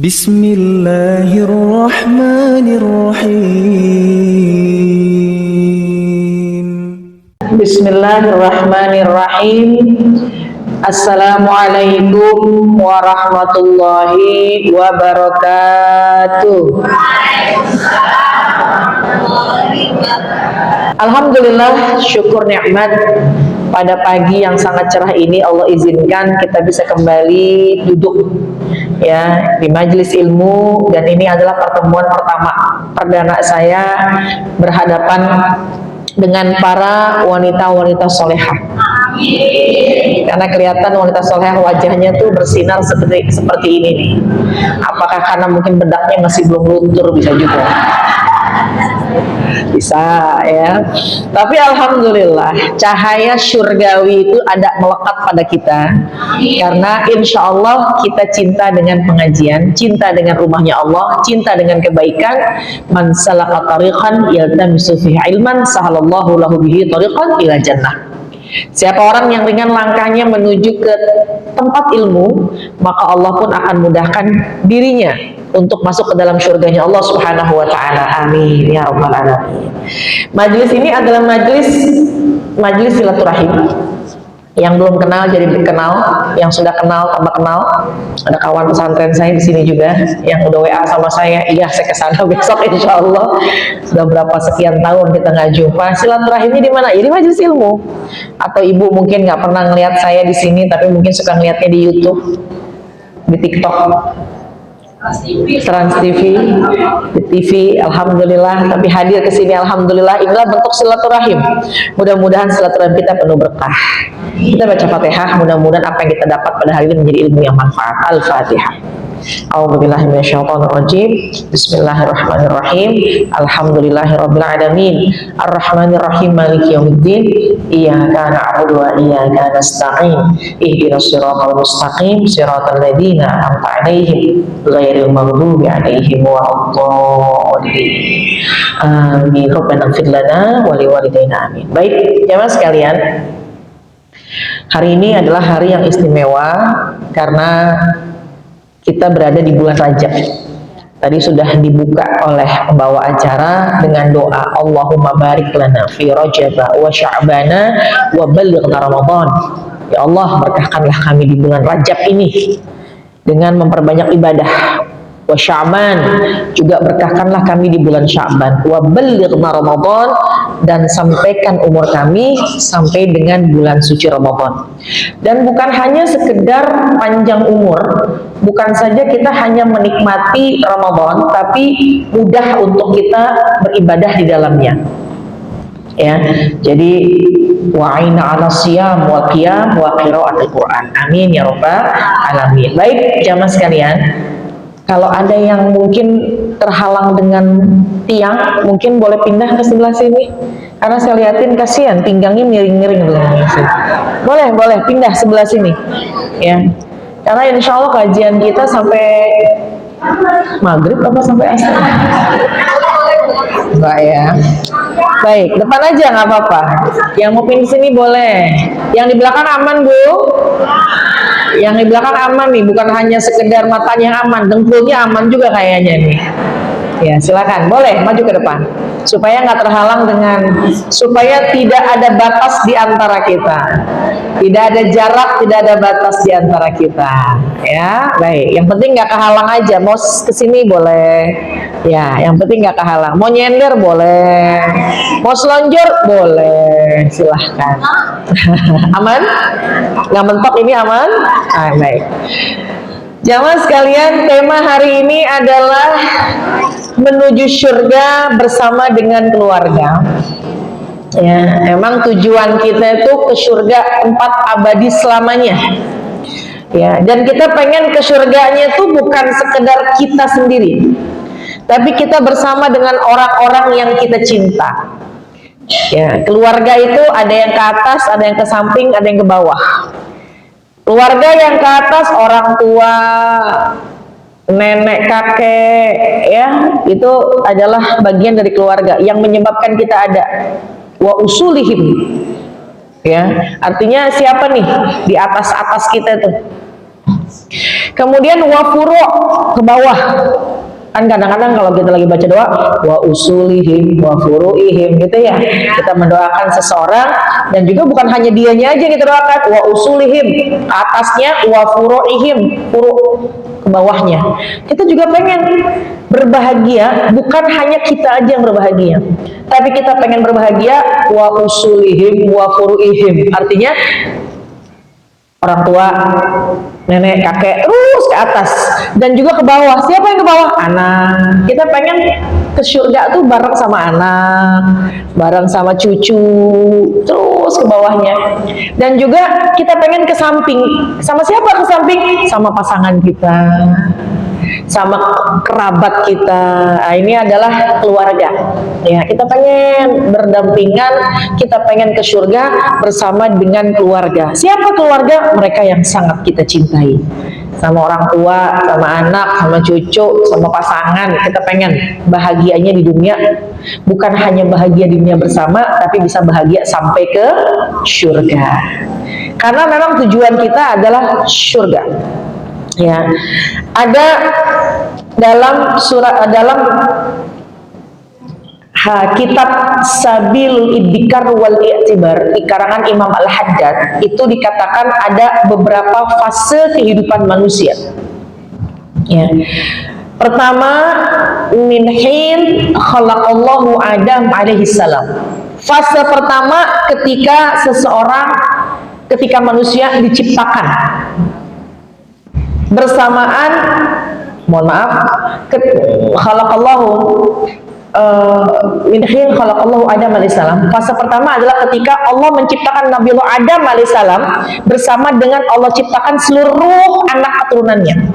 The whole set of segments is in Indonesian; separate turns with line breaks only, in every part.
Bismillahirrahmanirrahim.
Bismillahirrahmanirrahim. Assalamualaikum warahmatullahi wabarakatuh. Alhamdulillah, syukur nikmat pada pagi yang sangat cerah ini Allah izinkan kita bisa kembali duduk ya di majelis ilmu, dan ini adalah pertemuan pertama perdana saya berhadapan dengan para wanita-wanita solehah. Karena kelihatan wanita solehah wajahnya tuh bersinar seperti ini nih. Apakah karena mungkin bedaknya masih belum luntur? Bisa juga. Bisa ya. Tapi alhamdulillah cahaya syurgawi itu ada melekat pada kita, karena insya Allah kita cinta dengan pengajian, cinta dengan rumahnya Allah, cinta dengan kebaikan. Man salaka tariqan yaltamisu fihi ilman sahalallahu lahu bihi tariqan ila jannah. Siapa orang yang ringan langkahnya menuju ke tempat ilmu, maka Allah pun akan mudahkan dirinya untuk masuk ke dalam surganya Allah Subhanahu wa ta'ala. Amin ya rabbal alamin. Majelis ini adalah majelis silaturahim. Yang belum kenal jadi kenal, yang sudah kenal tambah kenal. Ada kawan pesantren saya di sini juga yang udah WA sama saya. Iya, saya kesana besok insya Allah. Sudah berapa sekian tahun kita nggak jumpa. Silaturahimnya di mana? Ya, di majelis ilmu. Atau ibu mungkin nggak pernah ngelihat saya di sini, tapi mungkin suka ngelihatnya di YouTube, di TikTok, Trans TV, di TV, alhamdulillah. Tapi hadir ke sini, alhamdulillah. Inilah bentuk silaturahim. Mudah-mudahan silaturahim kita penuh berkah. Kita baca Fatihah, mudah-mudahan apa yang kita dapat pada hari ini menjadi ilmu yang manfaat. Al-Fatihah. A'udzubillahi minasyaitonirrajim. Bismillahirrahmanirrahim. Alhamdulillahirabbil alamin. Arrahmanirrahim. Maliki yaumiddin. Iyyaka na'budu wa iyyaka nasta'in. Ihdinas siratal mustaqim, siratal ladzina an'amta 'alaihim ghairil maghdubi 'alaihim waladdallin. Amin. Rabbana ighfir lana wa liwalidayna. Amin. Baik, jemaah sekalian. Hari ini adalah hari yang istimewa karena kita berada di bulan Rajab. Tadi sudah dibuka oleh pembawa acara dengan doa Allahumma barik lana fi Rajab wa Sya'bana wa ballighna Ramadan. Ya Allah, berkahkanlah kami di bulan Rajab ini dengan memperbanyak ibadah. Wa Sya'ban, juga berkahkanlah kami di bulan Sya'ban. Wa ballighna Ramadan, dan sampaikan umur kami sampai dengan bulan suci Ramadan. Dan bukan hanya sekedar panjang umur, bukan saja kita hanya menikmati Ramadan, tapi mudah untuk kita beribadah di dalamnya. Ya, jadi wa'ina 'ala siyam wa qiyam wa qira'atul Qur'an. Amin ya rabbal alamin. Baik, jamaah sekalian, kalau ada yang mungkin terhalang dengan tiang, mungkin boleh pindah ke sebelah sini. Karena saya liatin kasihan, pinggangnya miring-miring. Boleh pindah sebelah sini. Ya. Karena insya Allah kajian kita sampai maghrib apa sampai asar? Enggak ya. Baik, depan aja nggak apa-apa. Yang mau pindah sini boleh. Yang di belakang aman, Bu? Yang di belakang aman nih, bukan hanya sekedar matanya aman, dengkulnya aman juga kayaknya nih. Ya, silakan, boleh maju ke depan. Supaya nggak terhalang supaya tidak ada batas di antara kita. Tidak ada jarak, tidak ada batas di antara kita. Ya, baik. Yang penting nggak kehalang aja. Mau kesini boleh. Ya, yang penting nggak kehalang. Mau nyender boleh. Mau selonjor boleh. Silahkan. Aman? Nggak mentok ini aman? Baik. Jamaah sekalian, tema hari ini adalah menuju surga bersama dengan keluarga. Ya, emang tujuan kita itu ke surga tempat abadi selamanya. Ya, dan kita pengen ke surganya itu bukan sekedar kita sendiri, tapi kita bersama dengan orang-orang yang kita cinta. Ya, keluarga itu ada yang ke atas, ada yang ke samping, ada yang ke bawah. Keluarga yang ke atas, orang tua, nenek, kakek, ya, itu adalah bagian dari keluarga yang menyebabkan kita ada. Wa usulihim, ya, artinya siapa nih di atas kita tuh? Kemudian wafuro ke bawah. Kan kadang-kadang kalau kita lagi baca doa wa usulihim wa furuihim gitu ya, kita mendoakan seseorang dan juga bukan hanya dianya aja yang kita doakan, wa usulihim ke atasnya, wa furuihim furu ke bawahnya. Kita juga pengen berbahagia, bukan hanya kita aja yang berbahagia, tapi kita pengen berbahagia wa usulihim wa furuihim, artinya orang tua, nenek, kakek, terus ke atas dan juga ke bawah. Siapa yang ke bawah? Anak. Kita pengen ke surga tuh bareng sama anak, bareng sama cucu, terus ke bawahnya. Dan juga kita pengen ke samping. Sama siapa ke samping? Sama pasangan kita, sama kerabat kita. Nah, ini adalah keluarga. Ya, kita pengen berdampingan, kita pengen ke surga bersama dengan keluarga. Siapa keluarga? Mereka yang sangat kita cintai. Sama orang tua, sama anak, sama cucu, sama pasangan. Kita pengen bahagianya di dunia, bukan hanya bahagia di dunia bersama, tapi bisa bahagia sampai ke surga. Karena memang tujuan kita adalah surga. Ya, ada dalam kitab Sabilul Iddikar wal I'tibar di karangan Imam Al-Haddad itu dikatakan ada beberapa fase kehidupan manusia. Ya. Pertama, min hin khalaqallahu Adam alaihi salam. Fase pertama ketika manusia diciptakan. Bersamaan, mohon maaf, khalaqallahu min hin khalaqallahu Adam alaihissalam. Fase pertama adalah ketika Allah menciptakan Nabiullah Adam alaihissalam bersama dengan Allah ciptakan seluruh anak keturunannya.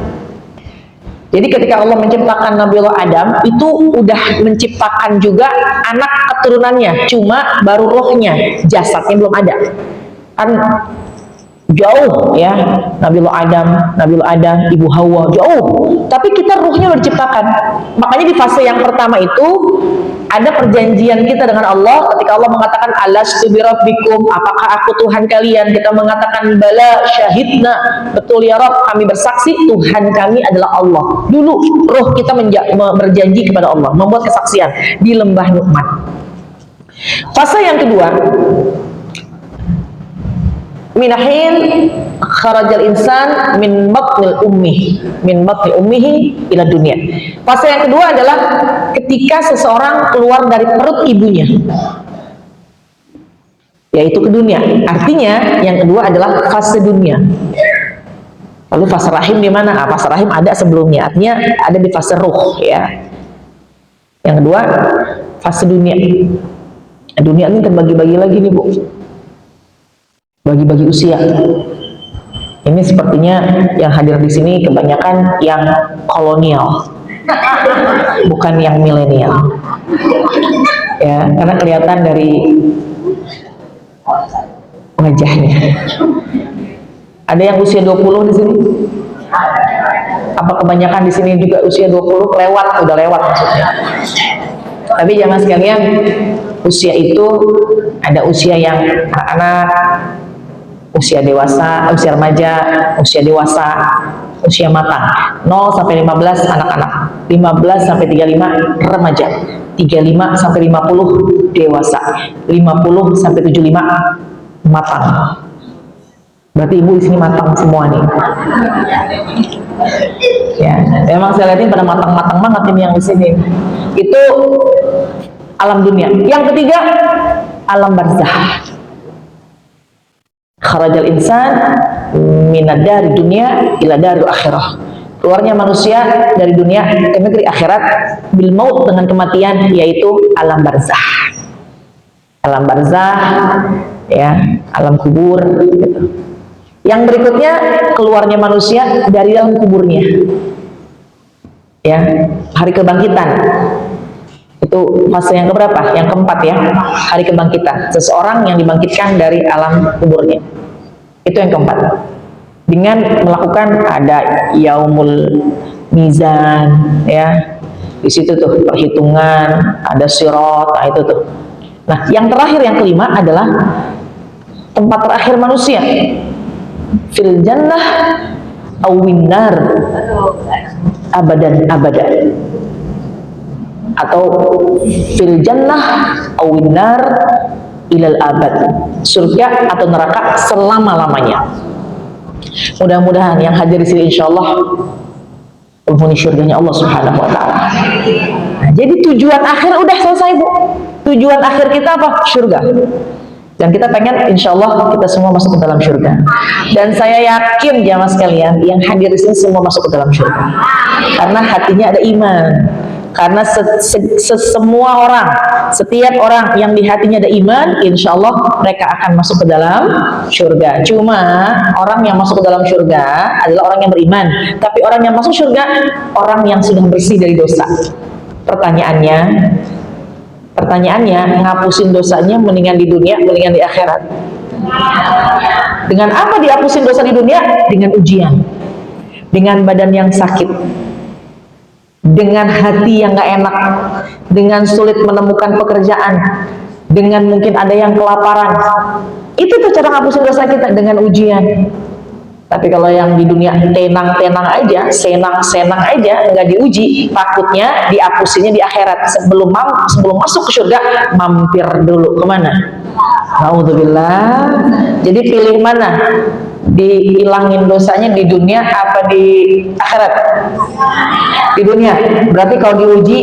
Jadi ketika Allah menciptakan Nabiullah Adam itu udah menciptakan juga anak keturunannya, cuma baru rohnya, jasadnya belum ada. Kan jauh ya, Nabiullah Adam, Ibu Hawa jauh, tapi kita ruhnya udah diciptakan. Makanya di fase yang pertama itu ada perjanjian kita dengan Allah ketika Allah mengatakan alastu birabbikum, apakah aku Tuhan kalian? Kita mengatakan bala syahidna, betul ya Rabb, kami bersaksi Tuhan kami adalah Allah. Dulu roh kita berjanji kepada Allah, membuat kesaksian di lembah Nu'man. Fase yang kedua, minahin kharajal insan min batnil ummihi ila dunia. Fase yang kedua adalah ketika seseorang keluar dari perut ibunya, yaitu ke dunia. Artinya yang kedua adalah fase dunia. Lalu fase rahim di mana? Fase rahim ada sebelumnya, artinya ada di fase ruh ya. Yang kedua fase dunia. Dunia ini terbagi-bagi lagi nih Bu, bagi-bagi usia. Ini sepertinya yang hadir di sini kebanyakan yang kolonial, bukan yang milenial. Ya, karena kelihatan dari wajahnya. Ada yang usia 20 di sini? Apa kebanyakan di sini juga usia 20 lewat, udah lewat maksudnya. Tapi jangan sekalian, usia itu ada usia yang anak-anak, usia dewasa, usia remaja, usia dewasa, usia matang. 0 sampai 15 anak-anak, 15 sampai 35 remaja, 35 sampai 50 dewasa, 50 sampai 75 matang. Berarti ibu di sini matang semua nih. Ya, memang saya lihatin pada matang-matang banget ini yang di sini. Itu alam dunia. Yang ketiga, alam barzah. Kharajal insan minad dari dunia ila daril akhirah. Keluarnya manusia dari dunia ke negeri akhirat bil maut, dengan kematian, yaitu alam barzah. Alam barzah ya, alam kubur gitu. Yang berikutnya keluarnya manusia dari dalam kuburnya. Ya, hari kebangkitan. Itu fase yang keberapa? Yang keempat ya, hari kebangkitan. Seseorang yang dibangkitkan dari alam kuburnya. Itu yang keempat. Dengan melakukan ada yaumul mizan ya. Di situ tuh perhitungan, ada sirat, nah itu tuh. Nah, yang terakhir yang kelima adalah tempat terakhir manusia. Fil jannah awinnar abadan abada, atau fil jannah awinnar ilal abad, surga atau neraka selama-lamanya. Mudah-mudahan yang hadir di sini insyaallah penghuni surganya Allah Subhanahu wa taala. Nah, jadi tujuan akhir udah selesai, Bu. Tujuan akhir kita apa? Surga. Dan kita pengen insyaallah kita semua masuk ke dalam surga. Dan saya yakin jamaah sekalian yang hadir di sini semua masuk ke dalam surga. Karena hatinya ada iman. Karena semua orang, setiap orang yang di hatinya ada iman, insya Allah mereka akan masuk ke dalam surga. Cuma orang yang masuk ke dalam surga adalah orang yang beriman. Tapi orang yang masuk surga, orang yang sudah bersih dari dosa. Pertanyaannya, ngapusin dosanya mendingan di dunia, mendingan di akhirat. Dengan apa dihapusin dosa di dunia? Dengan ujian, dengan badan yang sakit, dengan hati yang gak enak, dengan sulit menemukan pekerjaan, dengan mungkin ada yang kelaparan. Itu tuh cara ngapusin dosa kita, dengan ujian. Tapi kalau yang di dunia tenang-tenang aja, senang-senang aja, nggak diuji, takutnya dihapusinnya di akhirat. Sebelum masuk ke surga, mampir dulu kemana? Alhamdulillah. Jadi pilih mana? Dihilangin dosanya di dunia apa di akhirat? Di dunia. Berarti kalau diuji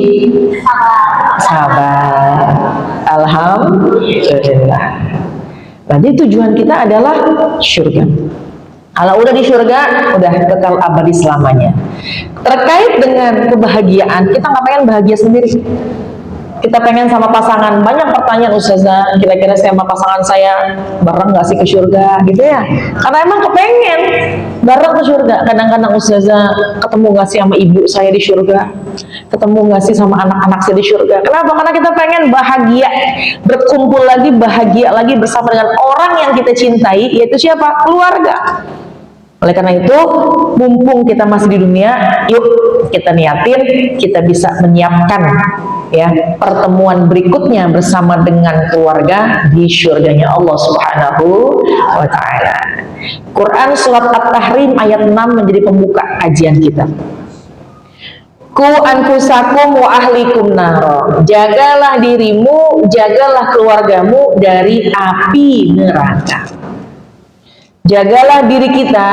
sabar. Alhamdulillah. Jadi tujuan kita adalah surga. Kalau udah di surga, udah kekal abadi selamanya. Terkait dengan kebahagiaan, kita nggak pengen bahagia sendiri. Kita pengen sama pasangan. Banyak pertanyaan, Ustazah, kira-kira saya sama pasangan saya bareng nggak sih ke surga, gitu ya? Karena emang kepengen bareng ke surga. Kadang-kadang Ustazah, ketemu nggak sih sama ibu saya di surga? Ketemu nggak sih sama anak-anak saya di surga? Kenapa? Karena kita pengen bahagia, berkumpul lagi, bahagia lagi bersama dengan orang yang kita cintai, yaitu siapa? Keluarga. Oleh karena itu, mumpung kita masih di dunia, yuk kita niatin, kita bisa menyiapkan ya pertemuan berikutnya bersama dengan keluarga di surganya Allah Subhanahu wa taala. Quran surat At-Tahrim ayat 6 menjadi pembuka kajian kita. Ku anfusakum wa ahlikum naro. Jagalah dirimu, jagalah keluargamu dari api neraka. Jagalah diri kita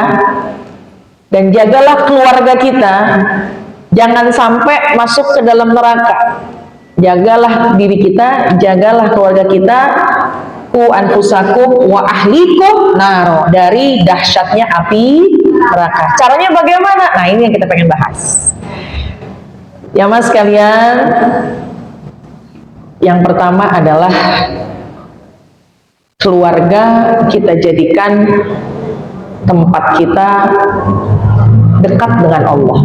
dan jagalah keluarga kita, jangan sampai masuk ke dalam neraka. Jagalah diri kita, jagalah keluarga kita, ku anfusakum wa ahlikum naro, dari dahsyatnya api neraka. Caranya bagaimana? Nah, ini yang kita pengen bahas. Ya mas sekalian, yang pertama adalah keluarga kita jadikan tempat kita dekat dengan Allah.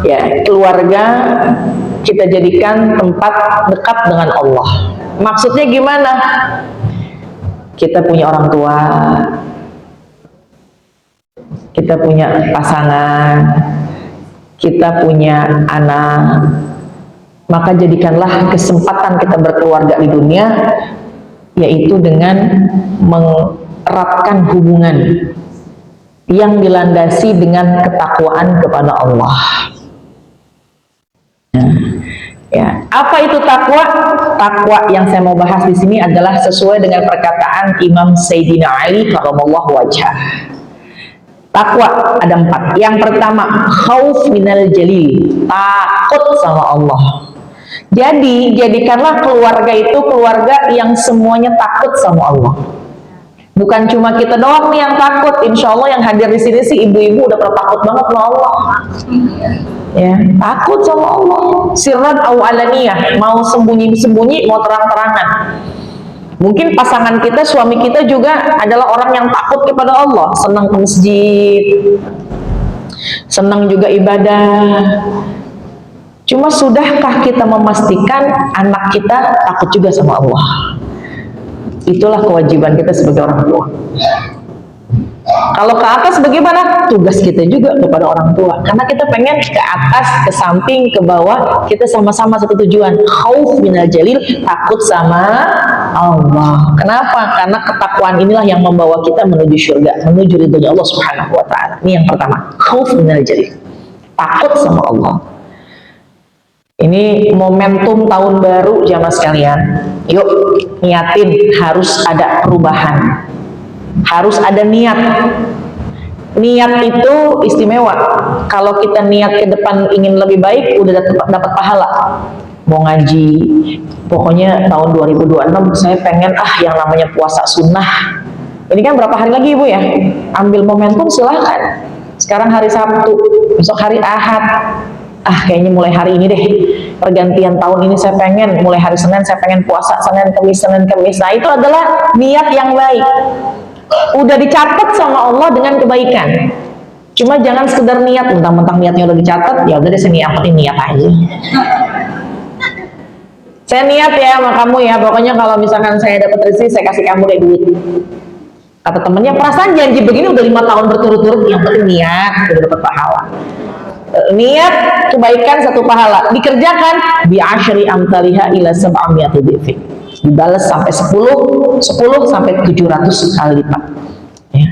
Ya, keluarga kita jadikan tempat dekat dengan Allah. Maksudnya gimana? Kita punya orang tua, kita punya pasangan, kita punya anak, maka jadikanlah kesempatan kita berkeluarga di dunia yaitu dengan mengeratkan hubungan yang dilandasi dengan ketakwaan kepada Allah. Ya, apa itu takwa? Takwa yang saya mau bahas di sini adalah sesuai dengan perkataan Imam Sayyidina Ali karramallahu wajhah. Takwa ada 4. Yang pertama, khauf minal jalil, takut sama Allah. Jadi, jadikanlah keluarga itu keluarga yang semuanya takut sama Allah. Bukan cuma kita doang nih yang takut. Insya Allah yang hadir di sini sih ibu-ibu udah pernah takut banget sama Allah. Ya, takut sama Allah. Sirran au alaniyah, mau sembunyi-sembunyi, mau terang-terangan. Mungkin pasangan kita, suami kita juga adalah orang yang takut kepada Allah, senang ke masjid, senang juga ibadah. Cuma sudahkah kita memastikan anak kita takut juga sama Allah? Itulah kewajiban kita sebagai orang tua. Kalau ke atas bagaimana? Tugas kita juga kepada orang tua. Karena kita pengen ke atas, ke samping, ke bawah, kita sama-sama satu tujuan. Khauf minal jalil, takut sama Allah. Kenapa? Karena ketakwaan inilah yang membawa kita menuju surga, menuju ridhonya Allah Subhanahu wa taala. Ini yang pertama, khauf minal jalil. Takut sama Allah. Ini momentum tahun baru jamaah sekalian. Yuk niatin, harus ada perubahan. Harus ada niat. Niat itu istimewa. Kalau kita niat ke depan ingin lebih baik, udah dapat pahala. Mau ngaji, pokoknya tahun 2026 saya pengen yang namanya puasa sunnah. Ini kan berapa hari lagi Ibu ya? Ambil momentum silahkan. Sekarang hari Sabtu, besok hari Ahad. Kayaknya mulai hari ini deh, pergantian tahun ini saya pengen, mulai hari Senin saya pengen puasa Senin Kemis. Nah itu adalah niat yang baik. Udah dicatat sama Allah dengan kebaikan. Cuma jangan sekedar niat, mentang-mentang niatnya udah dicatat, ya udah deh saya niat aja. Saya niat ya sama kamu ya, pokoknya kalau misalkan saya dapat rezeki saya kasih kamu deh duit. Kata temennya, perasaan janji begini udah 5 tahun berturut-turut, yang penting niat, udah dapat pahala. Niat kebaikan satu pahala, dikerjakan bi asyri amthaliha ila sab'amiyati dhifin, dibalas sampai 10 sampai 700 kali lipat ya.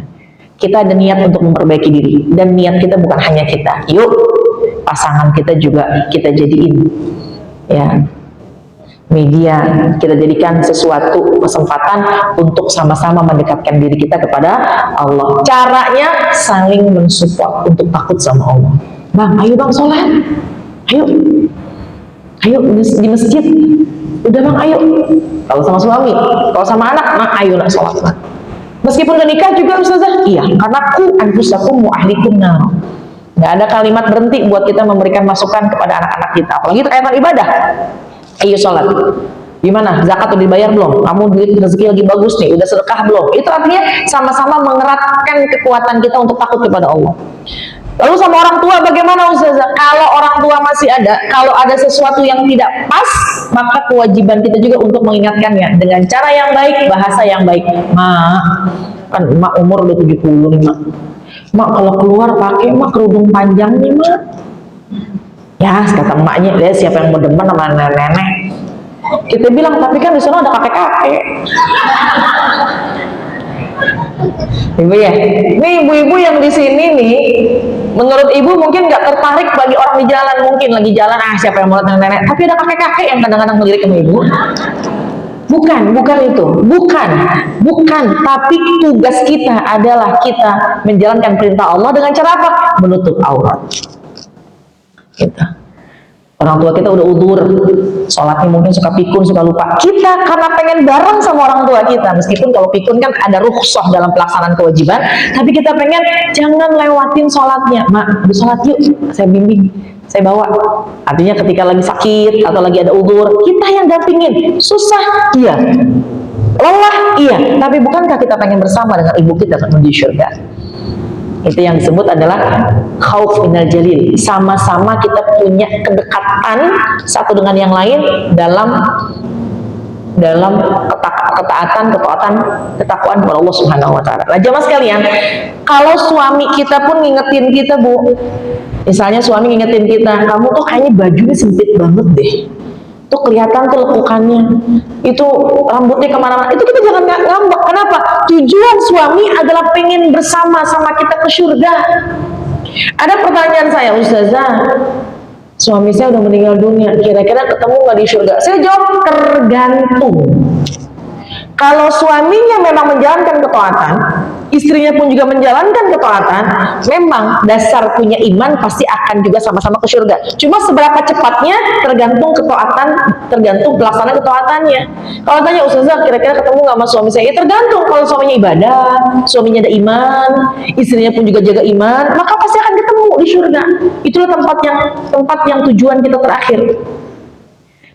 Kita ada niat untuk memperbaiki diri, dan niat kita bukan hanya kita, yuk pasangan kita juga kita jadiin ya media, kita jadikan sesuatu kesempatan untuk sama-sama mendekatkan diri kita kepada Allah. Caranya saling mensupport untuk takut sama Allah. Bang, ayo bang sholat, ayo di masjid, udah bang ayo. Kalau sama suami, kalau sama anak, ayo nak sholat nak. Meskipun udah nikah juga Ustazah, iya, karena ku anfusakum wa ahlikum nar. Nggak ada kalimat berhenti buat kita memberikan masukan kepada anak-anak kita, apalagi terkait ibadah. Ayo sholat. Gimana? Zakat udah dibayar belum? Kamu duit rezeki lagi bagus nih, udah sedekah belum? Itu artinya sama-sama mengeratkan kekuatan kita untuk takut kepada Allah. Lalu sama orang tua bagaimana Ustazah? Kalau orang tua masih ada, kalau ada sesuatu yang tidak pas, maka kewajiban kita juga untuk mengingatkannya dengan cara yang baik, bahasa yang baik. Kan emak umur udah 70 nih mak, kalau keluar pakai mak kerudung panjang nih mak. Ya kata emaknya, siapa yang mau demen sama nenek? Kita bilang, tapi kan di sana ada kakek-kakek. Ibu ya, ini ibu-ibu yang di sini nih, menurut ibu mungkin nggak tertarik bagi orang di jalan, mungkin lagi jalan, siapa yang mau lihat nenek-nenek, tapi ada kakek-kakek yang kadang-kadang melirik sama ibu. Bukan itu, bukan, tapi tugas kita adalah kita menjalankan perintah Allah dengan cara apa? Menutup aurat kita. Orang tua kita udah udur, sholatnya mungkin suka pikun, suka lupa. Kita karena pengen bareng sama orang tua kita, meskipun kalau pikun kan ada rukhsah dalam pelaksanaan kewajiban, tapi kita pengen jangan lewatin sholatnya. Mak, sholat yuk, saya bimbing, saya bawa. Artinya ketika lagi sakit atau lagi ada udur, kita yang dampingin. Susah, iya. Lelah, iya. Tapi bukankah kita pengen bersama dengan ibu kita menuju surga? Itu yang disebut adalah khauf minal jalil. Sama-sama kita punya kedekatan satu dengan yang lain dalam ketakwaan kepada Allah Subhanahu wa taala. Nah, jemaah sekalian, kalau suami kita pun ngingetin kita, Bu. Misalnya suami ngingetin kita, kamu tuh kayaknya bajunya sempit banget deh. Tuh kelihatan tuh lekukannya, itu rambutnya kemana-mana, itu kita jangan ngambek. Kenapa? Tujuan suami adalah pengen bersama sama kita ke surga. Ada pertanyaan saya, Ustazah, suami saya udah meninggal dunia, kira-kira ketemu nggak di surga? Saya jawab, tergantung. Kalau suaminya memang menjalankan ketaatan, istrinya pun juga menjalankan ketaatan, memang dasar punya iman pasti akan juga sama-sama ke surga. Cuma seberapa cepatnya tergantung ketaatan, tergantung pelaksanaan ketaatannya. Kalau tanya Ustazah, kira-kira ketemu nggak sama suami saya? Ya tergantung. Kalau suaminya ibadah, suaminya ada iman, istrinya pun juga jaga iman, maka pasti akan ketemu di surga. Itulah tempat yang tujuan kita terakhir.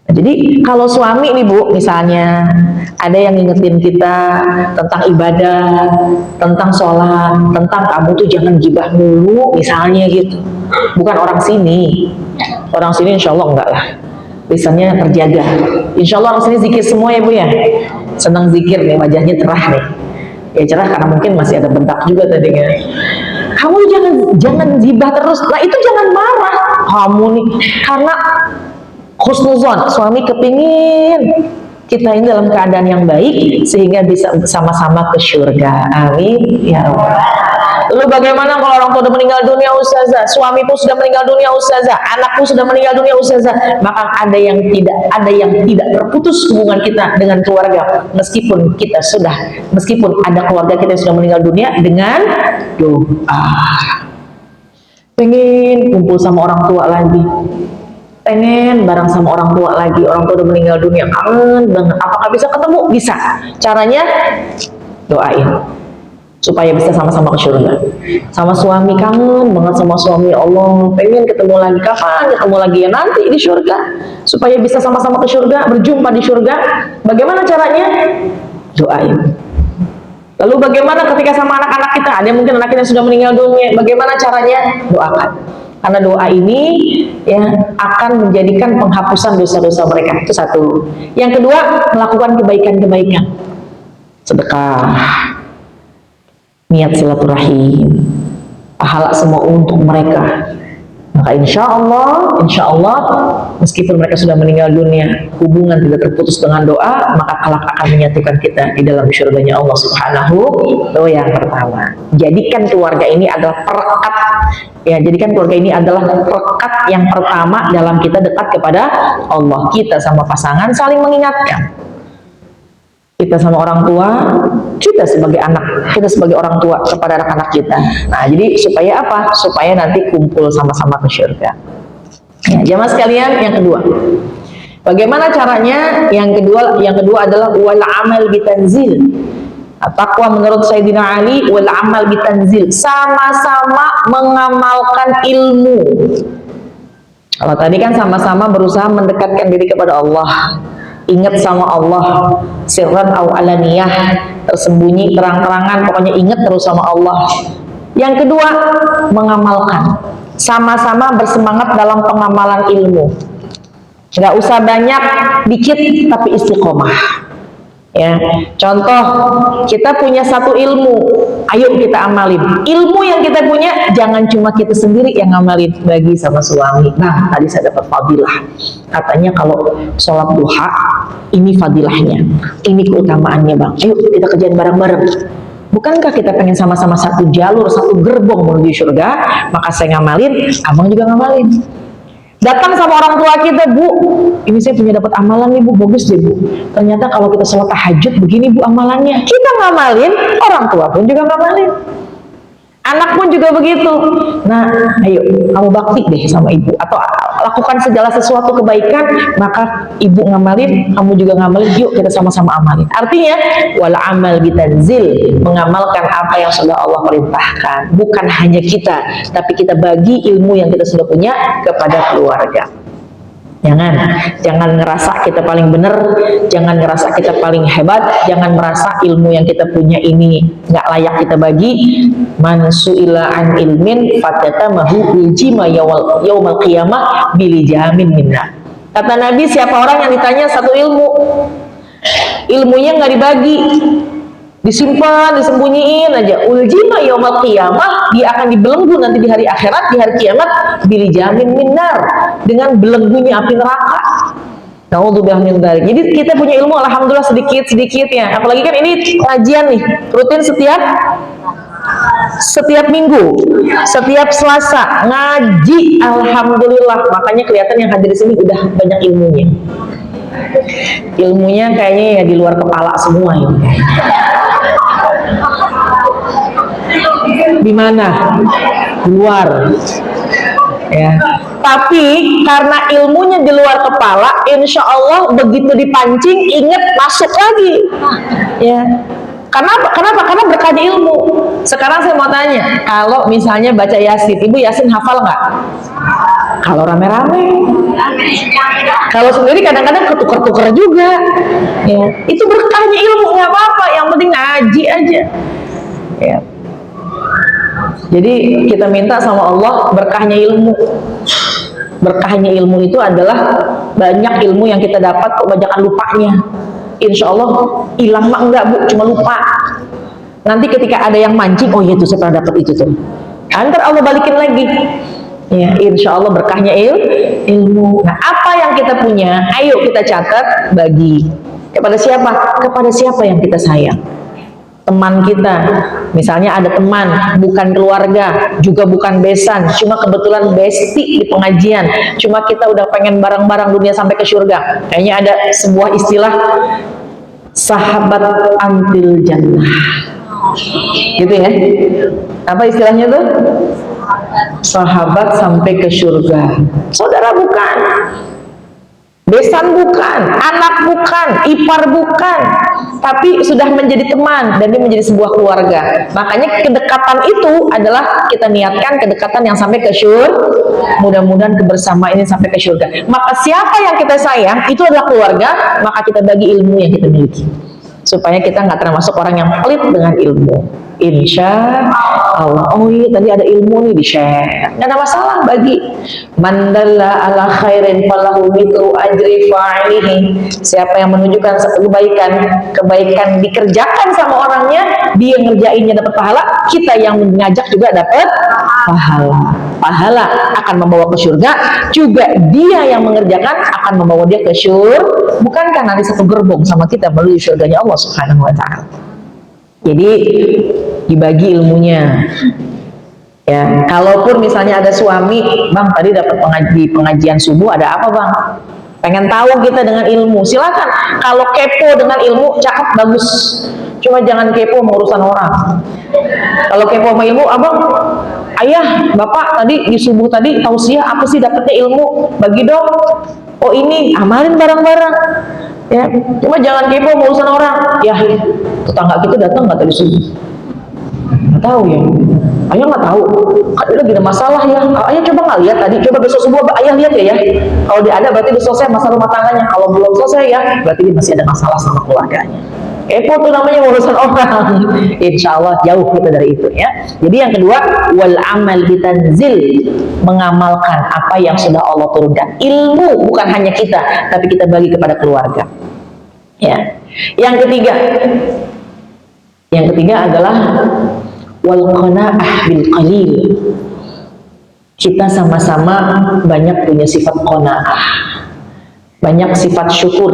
Nah, jadi kalau suami nih Bu, misalnya ada yang ngingetin kita tentang ibadah, tentang sholat, tentang kamu tuh jangan gibah mulu, misalnya gitu. Bukan orang sini insya Allah enggak lah, lisannya terjaga. Insya Allah orang sini zikir semua ya Bu ya, senang zikir nih, wajahnya cerah nih. Ya cerah karena mungkin masih ada bentak juga tadi kan. Kamu jangan gibah terus. Nah itu jangan marah. Kamu nih karena husnuzon, suami kepingin kita ini dalam keadaan yang baik sehingga bisa bersama-sama ke surga. Amin ya Rabbal. Lalu bagaimana kalau orang tua sudah meninggal dunia ustazah, suami pun sudah meninggal dunia ustazah, anak pun sudah meninggal dunia ustazah, maka ada yang tidak terputus hubungan kita dengan keluarga meskipun ada keluarga kita yang sudah meninggal dunia dengan doa. Pengen kumpul sama orang tua lagi, pengen bareng sama orang tua lagi, orang tua udah meninggal dunia, kangen banget. Apakah bisa ketemu? Bisa. Caranya doain supaya bisa sama-sama ke surga. Sama suami, kangen banget sama suami, ya Allah pengen ketemu lagi. Kapan ketemu lagi? Ya nanti di surga, supaya bisa sama-sama ke surga, berjumpa di surga. Bagaimana caranya? Doain. Lalu bagaimana ketika sama anak-anak kita? Ada yang mungkin anak kita sudah meninggal dunia, bagaimana caranya? Doakan. Karena doa ini ya akan menjadikan penghapusan dosa-dosa mereka. Itu satu. Yang kedua, melakukan kebaikan-kebaikan. Sedekah, niat silaturahim, pahala semua untuk mereka. Maka insya Allah meskipun mereka sudah meninggal dunia, hubungan tidak terputus dengan doa, maka kelak akan menyatukan kita di dalam surganya Allah Subhanahu. Itu yang pertama. Jadikan keluarga ini adalah perekat, ya, jadikan keluarga ini adalah perekat yang pertama dalam kita dekat kepada Allah. Kita sama pasangan saling mengingatkan, kita sama orang tua, kita sebagai anak, kita sebagai orang tua kepada anak-anak kita. Nah, jadi supaya apa? Supaya nanti kumpul sama-sama ke surga. Ya, jamaah sekalian, yang kedua, bagaimana caranya? Yang kedua adalah wal amal bitanzil. Taqwa menurut Sayyidina Ali, wal amal bitanzil, sama-sama mengamalkan ilmu. Kalau tadi kan sama-sama berusaha mendekatkan diri kepada Allah, ingat sama Allah, sirran au alaniyah, tersembunyi, terang-terangan, pokoknya ingat terus sama Allah. Yang kedua, mengamalkan, sama-sama bersemangat dalam pengamalan ilmu. Nggak usah banyak, dikit, tapi istiqomah. Ya, contoh, kita punya satu ilmu, ayo kita amalin. Ilmu yang kita punya, jangan cuma kita sendiri yang ngamalin, bagi sama suami. Nah, tadi saya dapat fadilah. Katanya kalau sholat duha, ini fadilahnya, ini keutamaannya bang. Ayo kita kerjain bareng-bareng. Bukankah kita pengen sama-sama satu jalur, satu gerbong menuju surga? Maka saya ngamalin, abang juga ngamalin. Datang sama orang tua kita, Bu, ini saya punya dapat amalan nih Bu, bagus deh Bu. Ternyata kalau kita sholat tahajud begini Bu amalannya. Kita ngamalin, orang tua pun juga ngamalin. Anak pun juga begitu. Nah, ayo kamu bakti deh sama ibu, atau lakukan segala sesuatu kebaikan, maka ibu ngamalin, kamu juga ngamalin, yuk kita sama-sama amalin. Artinya, wal amal bitanzil, mengamalkan apa yang sudah Allah perintahkan. Bukan hanya kita, tapi kita bagi ilmu yang kita sudah punya kepada keluarga. Jangan ngerasa kita paling benar, jangan ngerasa kita paling hebat, jangan merasa ilmu yang kita punya ini nggak layak kita bagi. Man su'ila an ilmin fatatamahu uljima yaumal qiyamah bilijamin minna. Kata Nabi, siapa orang yang ditanya satu ilmu, ilmunya nggak dibagi, disimpan, disembunyiin aja, uljima yaumal qiyamah, dia akan dibelenggu nanti di hari akhirat, di hari kiamat, bilijamin minnar, dengan belenggunya api neraka. Naudzubillah min dzalik. Jadi kita punya ilmu alhamdulillah sedikit-sedikit ya. Apalagi kan ini kajian nih, rutin setiap minggu, setiap Selasa ngaji, alhamdulillah. Makanya kelihatan yang hadir di sini udah banyak ilmunya. Ilmunya kayaknya ya di luar kepala semua ini. Di mana? Luar. Ya. Tapi karena ilmunya di luar kepala, insya Allah begitu dipancing, ingat masuk lagi. Ya. Kenapa? Karena berkahnya ilmu. Sekarang saya mau tanya, kalau misalnya baca Yasin, Ibu Yasin hafal nggak? Kalau rame-rame. Kalau sendiri kadang-kadang ketuker-tuker juga. Ya. Itu berkahnya ilmu, nggak apa-apa. Yang penting ngaji aja. Ya. Jadi kita minta sama Allah berkahnya ilmu. Berkahnya ilmu itu adalah banyak ilmu yang kita dapat, kebanyakan lupanya. Insya Allah hilang mah enggak Bu, cuma lupa. Nanti ketika ada yang mancing, oh iya tuh saya pernah dapat itu tuh. Ntar Allah balikin lagi. Ya, insya Allah berkahnya ilmu. Nah, apa yang kita punya, ayo kita catat, bagi. Kepada siapa? Kepada siapa yang kita sayang. Teman kita, misalnya ada teman, bukan keluarga, juga bukan besan, cuma kebetulan bestie di pengajian, cuma kita udah pengen bareng-bareng dunia sampai ke surga. Kayaknya ada sebuah istilah, sahabat antil jannah. Gitu ya. Apa istilahnya tuh? Sahabat sampai ke surga. Saudara bukan, besan bukan, anak bukan, ipar bukan, tapi sudah menjadi teman dan dia menjadi sebuah keluarga. Makanya kedekatan itu adalah kita niatkan kedekatan yang sampai ke surga. Mudah-mudahan kebersamaan ini sampai ke surga. Maka siapa yang kita sayang itu adalah keluarga, maka kita bagi ilmu yang kita miliki supaya kita nggak termasuk orang yang pelit dengan ilmu. Insya Allah. Oh iya, tadi ada ilmu nih, di-share, nggak ada masalah, bagi. Mandalla ala khairin falahu mithlu ajri fa'ilihi. Siapa yang menunjukkan satu kebaikan dikerjakan sama orangnya, dia ngerjainnya dapat pahala, kita yang mengajak juga dapat pahala akan membawa ke surga, juga dia yang mengerjakan akan membawa dia ke surga. Bukankah nanti satu gerbong sama kita menuju surganya Allah Subhanahu wa ta'ala? Jadi dibagi ilmunya. Ya, kalaupun misalnya ada suami, bang tadi dapat pengajian subuh, ada apa bang? Pengen tahu kita dengan ilmu, silakan. Kalau kepo dengan ilmu, cakep, bagus. Cuma jangan kepo sama urusan orang. Kalau kepo sama ilmu, abang, ayah, bapak tadi di subuh tadi tausiah apa sih dapetnya ilmu? Bagi dong. Oh ini, amalin bareng-bareng. Ya, cuma jangan kepo sama urusan orang. Ya, tetangga kita datang nggak tadi subuh? Nggak tahu ya. Ayah nggak tahu. Kan dia lagi ada masalah ya. Ayah coba nggak lihat tadi. Coba besok subuh ayah lihat ya. Kalau dia ada berarti dia selesai masalah rumah tangganya. Kalau belum selesai ya, berarti dia masih ada masalah sama keluarganya. Kepo tuh namanya urusan orang. Insya Allah jauh kita dari itu ya. Jadi yang kedua, wal amal bitanzil, mengamalkan apa yang sudah Allah turunkan. Ilmu bukan hanya kita, tapi kita bagi kepada keluarga. Ya. Yang ketiga adalah wal qanaah bil qalil. Kita sama-sama banyak punya sifat qanaah, banyak sifat syukur.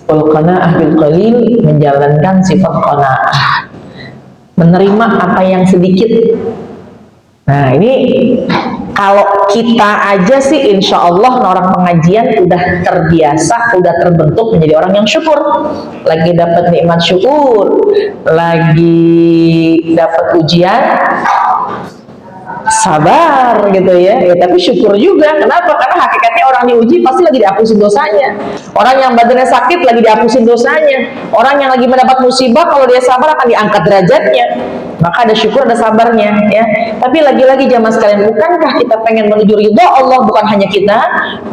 Wal qanaah bil qalil, menjalankan sifat qanaah, menerima apa yang sedikit. Nah ini kalau kita aja sih insya Allah orang pengajian udah terbiasa, udah terbentuk menjadi orang yang syukur. Lagi dapat nikmat syukur, lagi dapat ujian sabar gitu ya. Tapi syukur juga. Kenapa? Karena hakikatnya orang diuji pasti lagi dihapusin dosanya. Orang yang badannya sakit lagi dihapusin dosanya. Orang yang lagi mendapat musibah kalau dia sabar akan diangkat derajatnya. Maka ada syukur, ada sabarnya ya. Tapi lagi-lagi jamaah sekalian, bukankah kita pengen menuju ridho Allah, bukan hanya kita?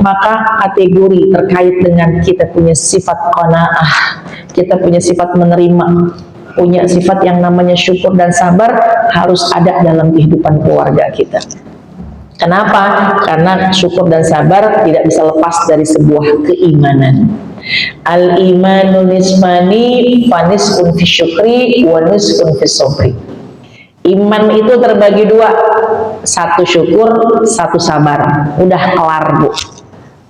Maka kategori terkait dengan kita punya sifat qanaah, kita punya sifat menerima, punya sifat yang namanya syukur dan sabar harus ada dalam kehidupan keluarga kita. Kenapa? Karena syukur dan sabar tidak bisa lepas dari sebuah keimanan. Al-imanu nismani fanis'un fi syukri wa nis'un fi sabri. Iman itu terbagi dua, satu syukur, satu sabar. Udah kelar bu.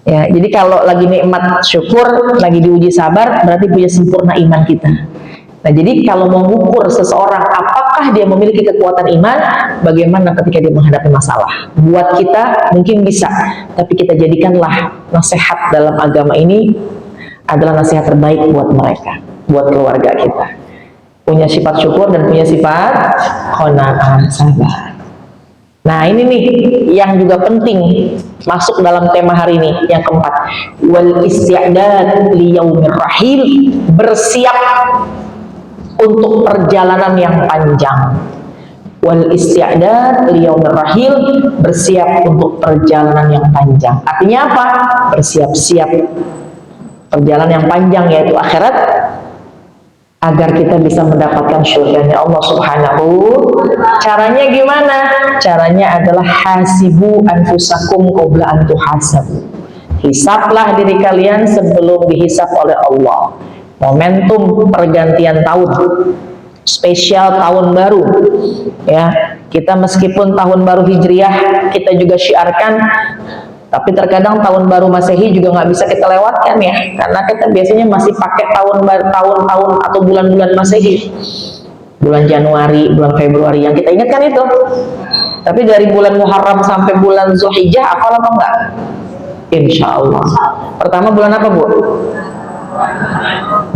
Ya, jadi kalau lagi nikmat syukur, lagi diuji sabar, berarti punya sempurna iman kita. Nah, jadi kalau mengukur seseorang apakah dia memiliki kekuatan iman, bagaimana ketika dia menghadapi masalah. Buat kita mungkin bisa, tapi kita jadikanlah nasihat dalam agama ini adalah nasihat terbaik buat mereka, buat keluarga kita. Punya sifat syukur dan punya sifat qanaah, sabar. Nah ini nih yang juga penting masuk dalam tema hari ini, yang keempat, wal isti'dad li yaumir rahil, bersiap untuk perjalanan yang panjang. Wal isti'dad li yaumir rahil, bersiap untuk perjalanan yang panjang. Artinya apa? Bersiap-siap perjalanan yang panjang, yaitu akhirat, agar kita bisa mendapatkan syurganya Allah Subhanahu. Caranya gimana? Caranya adalah hasibu anfusakum qabla an tuhasabu. Hisablah diri kalian sebelum dihisab oleh Allah. momentum pergantian tahun, spesial tahun baru ya. Kita meskipun tahun baru Hijriah kita juga syiarkan, tapi terkadang tahun baru Masehi juga nggak bisa kita lewatkan ya, karena kita biasanya masih pakai tahun-tahun atau bulan-bulan Masehi, bulan Januari, bulan Februari yang kita ingatkan itu. Tapi dari bulan Muharram sampai bulan Zulhijjah hafal apa enggak? Insya Allah. Pertama bulan apa, Bu?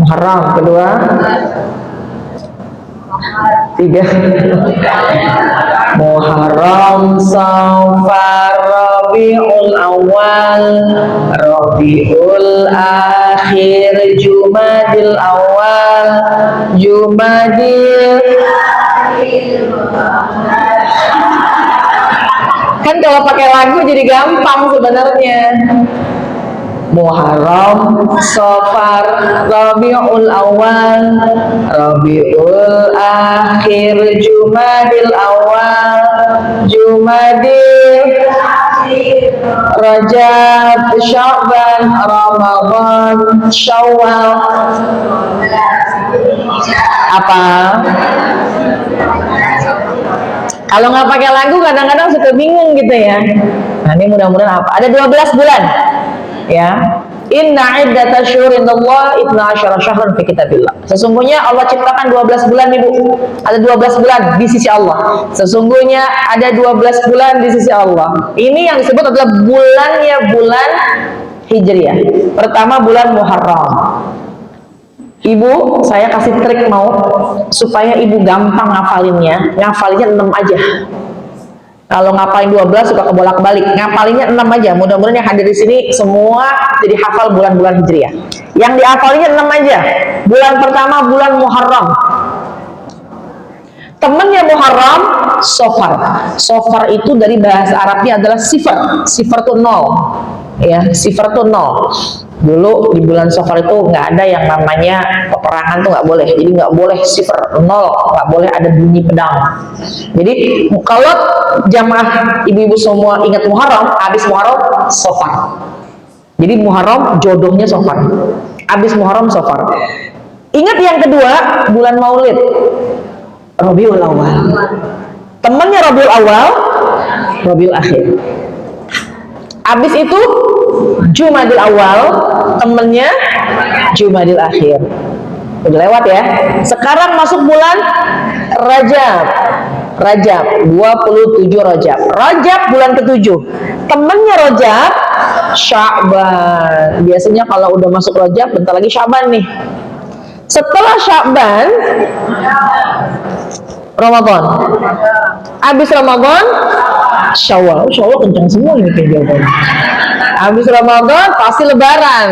Muharram. Kedua? Tiga. Muharram, Safar, Rabiul Awal, Rabiul Akhir, Jumadil Awal, Jumadil. Kan kalau pakai lagu jadi gampang sebenarnya. Muharram, Safar, Rabiul Awal, Rabiul Akhir, Jumadil Awal, Jumadil, Rajab, Sya'ban, Ramadan, Syawal. Apa? Kalau nggak pakai lagu kadang-kadang suka bingung gitu ya. Nah ini mudah-mudahan apa? Ada 12 bulan ya. Inna iddata syuhur indallah 12 syahrun fi kitabillah. Sesungguhnya Allah ciptakan 12 bulan Ibu. Ada 12 bulan di sisi Allah. Sesungguhnya ada 12 bulan di sisi Allah. Ini yang disebut adalah bulannya bulan Hijriah. Pertama bulan Muharram. Ibu, saya kasih trik mau supaya ibu gampang ngafalinnya 6 aja. Kalau ngapalin 12 suka kebolak-balik, ngapalinnya 6 aja. Mudah-mudahan yang hadir di sini semua jadi hafal bulan-bulan Hijriah. Yang dihafalinnya 6 aja. Bulan pertama bulan Muharram. Temennya Muharram, Safar. Safar itu dari bahasa Arabnya adalah sifar. Sifar itu 0. Ya, sifar itu 0. Dulu di bulan Safar itu nggak ada yang namanya peperangan tuh nggak boleh. Jadi nggak boleh sifar 0, nggak boleh ada bunyi pedang. Jadi kalau jamaah ibu-ibu semua ingat Muharram, habis Muharram Safar. Jadi Muharram jodohnya Safar. Habis Muharram Safar. Ingat yang kedua bulan Maulid, Rabiul Awal. Temannya Rabiul Awal, Rabiul Akhir. Habis itu Jumadil Awal, temennya Jumadil Akhir. Udah lewat ya. Sekarang masuk bulan Rajab. Rajab 27 Rajab. Rajab bulan ke-7. Temennya Rajab Sya'ban. Biasanya kalau udah masuk Rajab bentar lagi Sya'ban nih. Setelah Sya'ban Ramadan. Habis Ramadan Syawal. Syawal kencang semua ini kayak jawabannya. Habis Ramadan pasti Lebaran.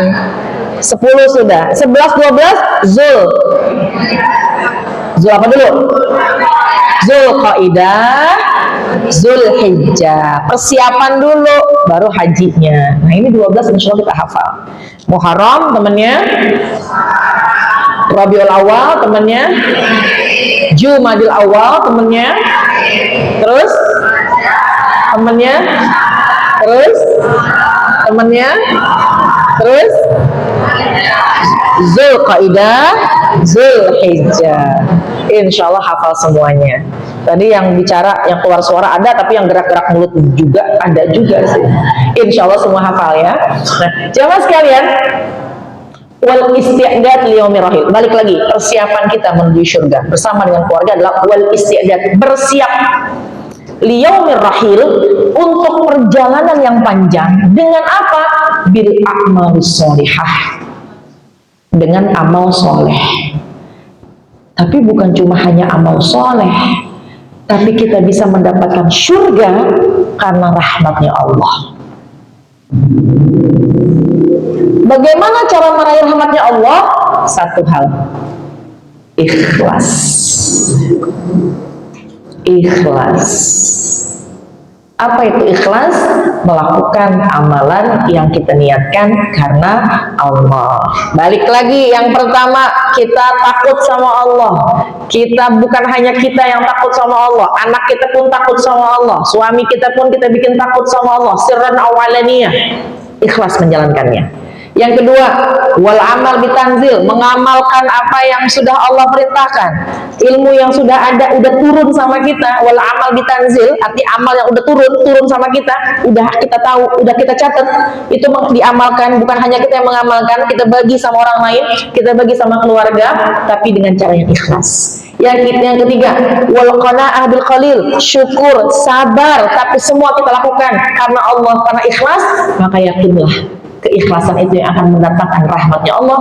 10 sudah. 11, 12 Zul. Zul apa dulu? Zulqaidah, Zulhijjah. Persiapan dulu baru hajinya. Nah ini 12 insya Allah kita hafal. Muharram temennya, Rabiul Awal temennya, Jumadil Awal temennya, terus temennya, terus temennya, terus Zulqaidah, Zulhijjah. Insya Allah hafal semuanya. Tadi yang bicara, yang keluar suara ada, tapi yang gerak-gerak mulut juga ada juga sih. Insya Allah semua hafal ya. Nah, jamaah sekalian, wal isti'dad liyaumir rahil. Balik lagi, persiapan kita menuju surga bersama dengan keluarga adalah wal isti'dad, bersiap liyaumir rahil, untuk perjalanan yang panjang. Dengan apa? Bil a'malus sholihah, dengan amal soleh. Tapi bukan cuma hanya amal soleh, tapi kita bisa mendapatkan surga karena rahmatnya Allah. Bagaimana cara meraih rahmatnya Allah? Satu hal, ikhlas. Ikhlas. Apa itu ikhlas? Melakukan amalan yang kita niatkan karena Allah. Balik lagi, yang pertama, kita takut sama Allah. Kita bukan hanya kita yang takut sama Allah, anak kita pun takut sama Allah, suami kita pun kita bikin takut sama Allah, sirran awalaniyah. Ikhlas menjalankannya. Yang kedua, wal amal bitanzil, mengamalkan apa yang sudah Allah perintahkan. Ilmu yang sudah ada, udah turun sama kita. Wal amal bitanzil, arti amal yang udah turun sama kita, udah kita tahu, udah kita catat, itu diamalkan. Bukan hanya kita yang mengamalkan, kita bagi sama orang lain, kita bagi sama keluarga, tapi dengan cara yang ikhlas. Yang ketiga, wal qanaah bil qalil, syukur, sabar, tapi semua kita lakukan karena Allah, karena ikhlas, maka yakinlah keikhlasan itu yang akan mendatangkan rahmatnya Allah.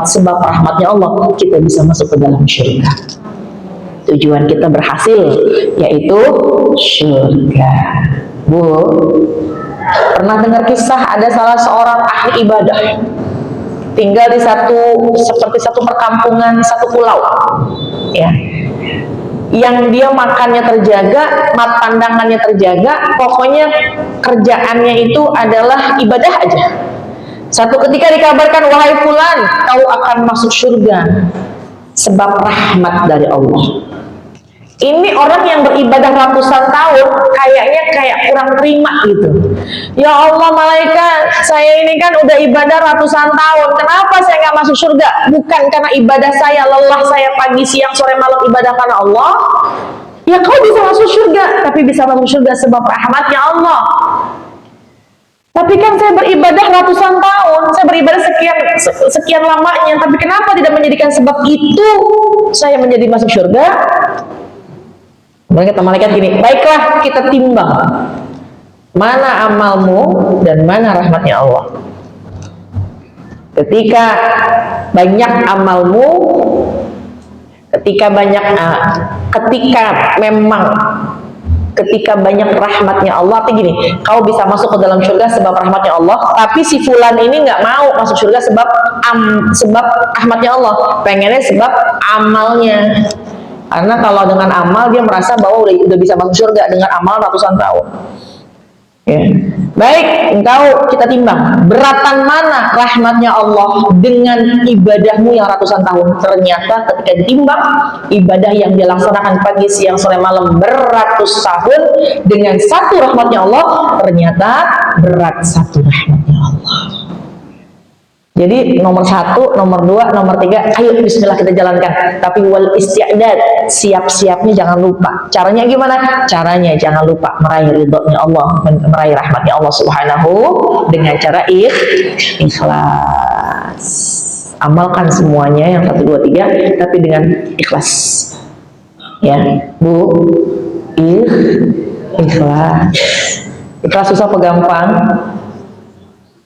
Sebab rahmatnya Allah kita bisa masuk ke dalam syurga. Tujuan kita berhasil yaitu syurga. Bu, pernah dengar kisah ada salah seorang ahli ibadah tinggal di seperti satu perkampungan, satu pulau, ya, yang dia makannya terjaga, pandangannya terjaga, pokoknya kerjaannya itu adalah ibadah aja. Satu ketika dikabarkan, wahai fulan, kau akan masuk surga sebab rahmat dari Allah. Ini orang yang beribadah ratusan tahun kayaknya kayak kurang terima gitu. Ya Allah, malaikat, saya ini kan udah ibadah ratusan tahun, kenapa saya nggak masuk surga? Bukan karena ibadah saya, lelah saya pagi, siang, sore, malam ibadah karena Allah. Ya kau bisa masuk surga, tapi bisa masuk surga sebab rahmatnya Allah. Tapi kan saya beribadah ratusan tahun, saya beribadah sekian lamanya, tapi kenapa tidak menjadikan sebab itu saya menjadi masuk surga? Kata malaikat gini, baiklah kita timbang mana amalmu dan mana rahmatnya Allah. Ketika banyak amalmu, ketika banyak rahmatnya Allah, artinya gini, kau bisa masuk ke dalam surga sebab rahmatnya Allah, tapi si fulan ini nggak mau masuk surga sebab rahmatnya Allah, pengennya sebab amalnya. Karena kalau dengan amal dia merasa bahwa udah bisa masuk surga dengan amal ratusan tahun. Ya. Baik, kita timbang beratan mana rahmatnya Allah dengan ibadahmu yang ratusan tahun. Ternyata ketika ditimbang ibadah yang dilaksanakan pagi, siang, sore, malam beratus tahun dengan satu rahmatnya Allah, ternyata berat satu rahmatnya Allah. Jadi nomor 1, nomor 2, nomor 3, ayo bismillah kita jalankan. Tapi wal isti'dad, siap-siapnya jangan lupa. Caranya gimana? Caranya jangan lupa meraih ridhonya Allah, meraih rahmatnya Allah Subhanahu dengan cara ikhlas. Amalkan semuanya yang 1, 2, 3, tapi dengan ikhlas. Ya, Bu, ikhlas. Ikhlas susah apa gampang?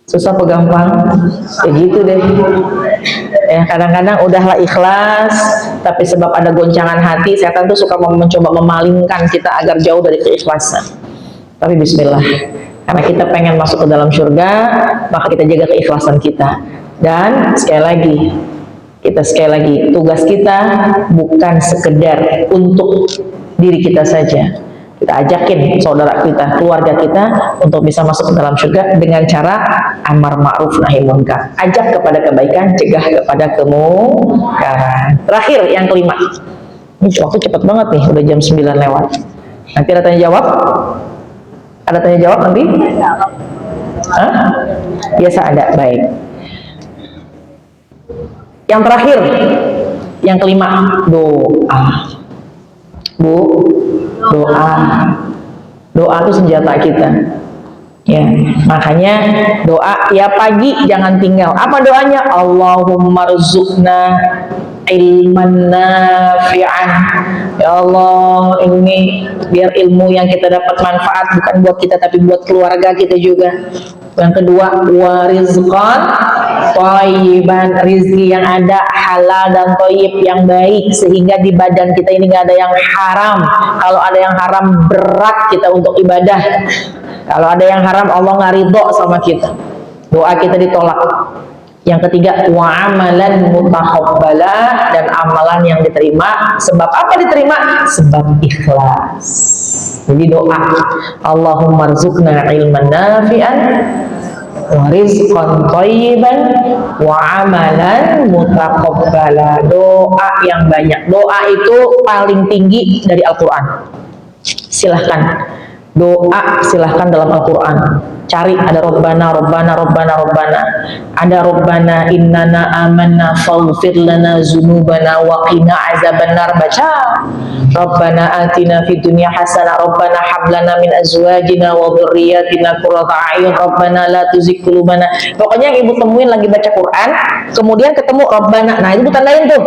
Susah apa gampang? Ya gitu deh. Ya, kadang-kadang udahlah ikhlas, tapi sebab ada goncangan hati, setan tuh suka mencoba memalingkan kita agar jauh dari keikhlasan. Tapi bismillah, karena kita pengen masuk ke dalam surga, maka kita jaga keikhlasan kita. Dan sekali lagi, tugas kita bukan sekedar untuk diri kita saja. Kita ajakin saudara kita, keluarga kita untuk bisa masuk ke dalam surga dengan cara amar ma'ruf nahi munkar. Ajak kepada kebaikan, cegah kepada kemungkaran. Terakhir, yang kelima. Ini waktu cepat banget nih, udah jam 9 lewat. Nanti ada tanya jawab? Ada tanya jawab nanti? Hah? Biasa ada, baik. Yang terakhir, yang kelima, doa. Bu, doa itu senjata kita, ya. Makanya doa ya pagi jangan tinggal. Apa doanya? Allahumma rzuqna ilman nafi'an. Ya Allah, ini biar ilmu yang kita dapat manfaat bukan buat kita tapi buat keluarga kita juga. Yang kedua, warizqan thayyiban, rizki yang ada halal dan thayyib yang baik, sehingga di badan kita ini nggak ada yang haram. Kalau ada yang haram berat kita untuk ibadah. Kalau ada yang haram Allah nggak ridho sama kita, doa kita ditolak. Yang ketiga, wa amalan mutaqabbala, dan amalan yang diterima. Sebab apa diterima? Sebab ikhlas. Jadi doa, Allahumma rzuqna ilman nafi'an wa rizqan thayyiban wa amalan mutaqabbala. Doa yang banyak. Doa itu paling tinggi dari Al-Quran. Silahkan Doa silahkan dalam Al-Quran. Cari ada Rabbana, Rabbana, Rabbana, Rabbana. Ada Rabbana innana amanna faghfir lana dzunubana wa qina azabannar. Baca. Rabbana atina fid dunya hasanah, Rabbana hab lana min azwajina wa dhurriyyatina qurrata a'yun, Rabbana la tuzigh qulubana. Pokoknya yang ibu temuin lagi baca Quran, kemudian ketemu Rabbana. Nah, itu tandain tuh.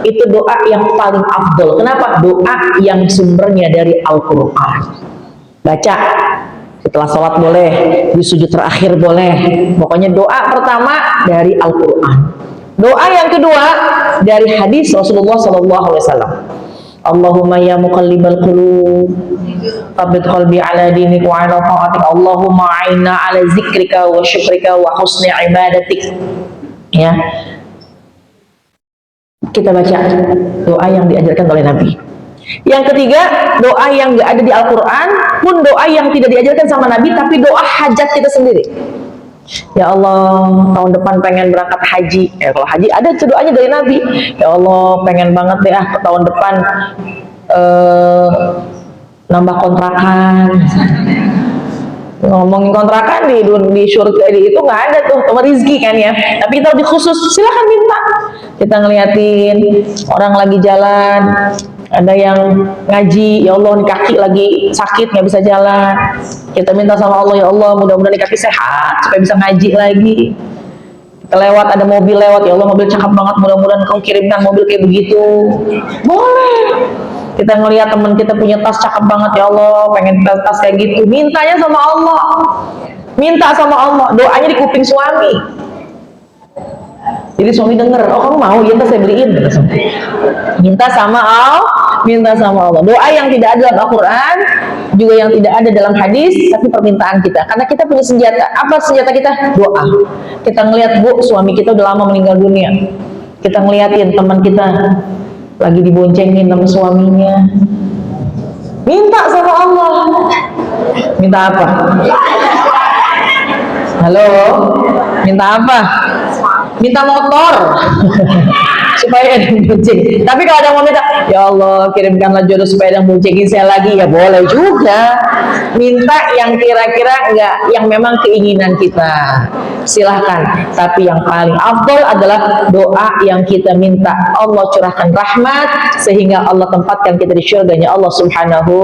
Itu doa yang paling afdol. Kenapa? Doa yang sumbernya dari Al-Quran. Baca setelah sholat boleh, di sujud terakhir boleh. Pokoknya doa pertama dari Al-Quran. Doa yang kedua dari hadis Rasulullah SAW. Allahumma ya muqallibal qulub, tsabbit qalbi ala dinik wa ala ta'atik. Allahumma a'inna ala zikrika wa syukrika wa husni ibadatik. Ya, kita baca doa yang diajarkan oleh Nabi. Yang ketiga, doa yang gak ada di Al-Quran pun doa yang tidak diajarkan sama Nabi, tapi doa hajat kita sendiri. Ya Allah, tahun depan pengen berangkat haji. Kalau haji ada tuh doanya dari Nabi. Ya Allah, pengen banget deh tahun depan nambah kontrakan. Ngomongin kontrakan di surga itu nggak ada tuh, sama rizki kan ya. Tapi kita lebih khusus, silahkan minta. Kita ngeliatin orang lagi jalan, ada yang ngaji, ya Allah, nih kaki lagi sakit nggak bisa jalan. Kita minta sama Allah, ya Allah, mudah-mudahan nih kaki sehat supaya bisa ngaji lagi. Kita lewat, ada mobil lewat, ya Allah, mobil cakep banget, mudah-mudahan kau kirimkan mobil kayak begitu. Boleh. Kita ngelihat teman kita punya tas cakep banget, ya Allah, pengen tas kayak gitu. Mintanya sama Allah. Minta sama Allah, doanya di kuping suami. Jadi suami denger, oh kamu mau, ya saya beliin. Minta sama Allah, minta sama Allah. Doa yang tidak ada dalam Al-Quran, juga yang tidak ada dalam hadis, tapi permintaan kita. Karena kita punya senjata. Apa senjata kita? Doa. Kita ngelihat, Bu, suami kita udah lama meninggal dunia. Kita ngeliatin teman kita lagi diboncengin sama suaminya. Minta sama Allah. Minta apa? Halo? Minta apa? Minta motor supaya ada yang bonceng. Tapi kalau ada yang mau minta, ya Allah, kirimkanlah jodoh supaya ada yang boncengin saya lagi, ya boleh juga. Minta yang kira-kira enggak, yang memang keinginan kita, silahkan. Tapi yang paling afdol adalah doa yang kita minta Allah curahkan rahmat sehingga Allah tempatkan kita di syurganya Allah Subhanahu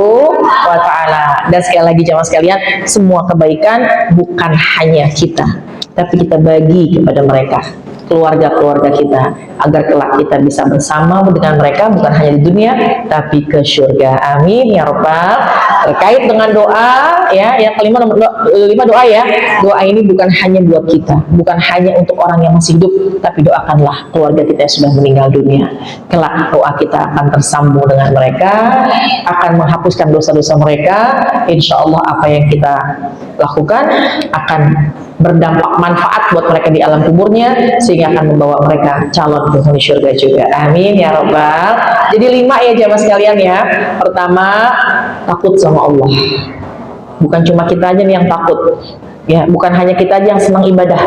wa ta'ala. Dan sekali lagi jamaah sekalian, semua kebaikan bukan hanya kita, tapi kita bagi kepada mereka, keluarga-keluarga kita, agar kelak kita bisa bersama dengan mereka, bukan hanya di dunia tapi ke surga. Amin ya rabbal. Terkait dengan doa, ya, yang kelima, nomor 5 doa ya. Doa ini bukan hanya buat kita, bukan hanya untuk orang yang masih hidup, tapi doakanlah keluarga kita yang sudah meninggal dunia. Kelak doa kita akan tersambung dengan mereka, akan menghapuskan dosa-dosa mereka. Insya Allah apa yang kita lakukan akan berdampak manfaat buat mereka di alam kuburnya, sehingga akan membawa mereka calon penghuni surga juga. Amin ya rabbal. Jadi 5 ya jamaah sekalian ya. Pertama, takut sama Allah. Bukan cuma kita aja nih yang takut, ya, bukan hanya kita aja yang senang ibadah,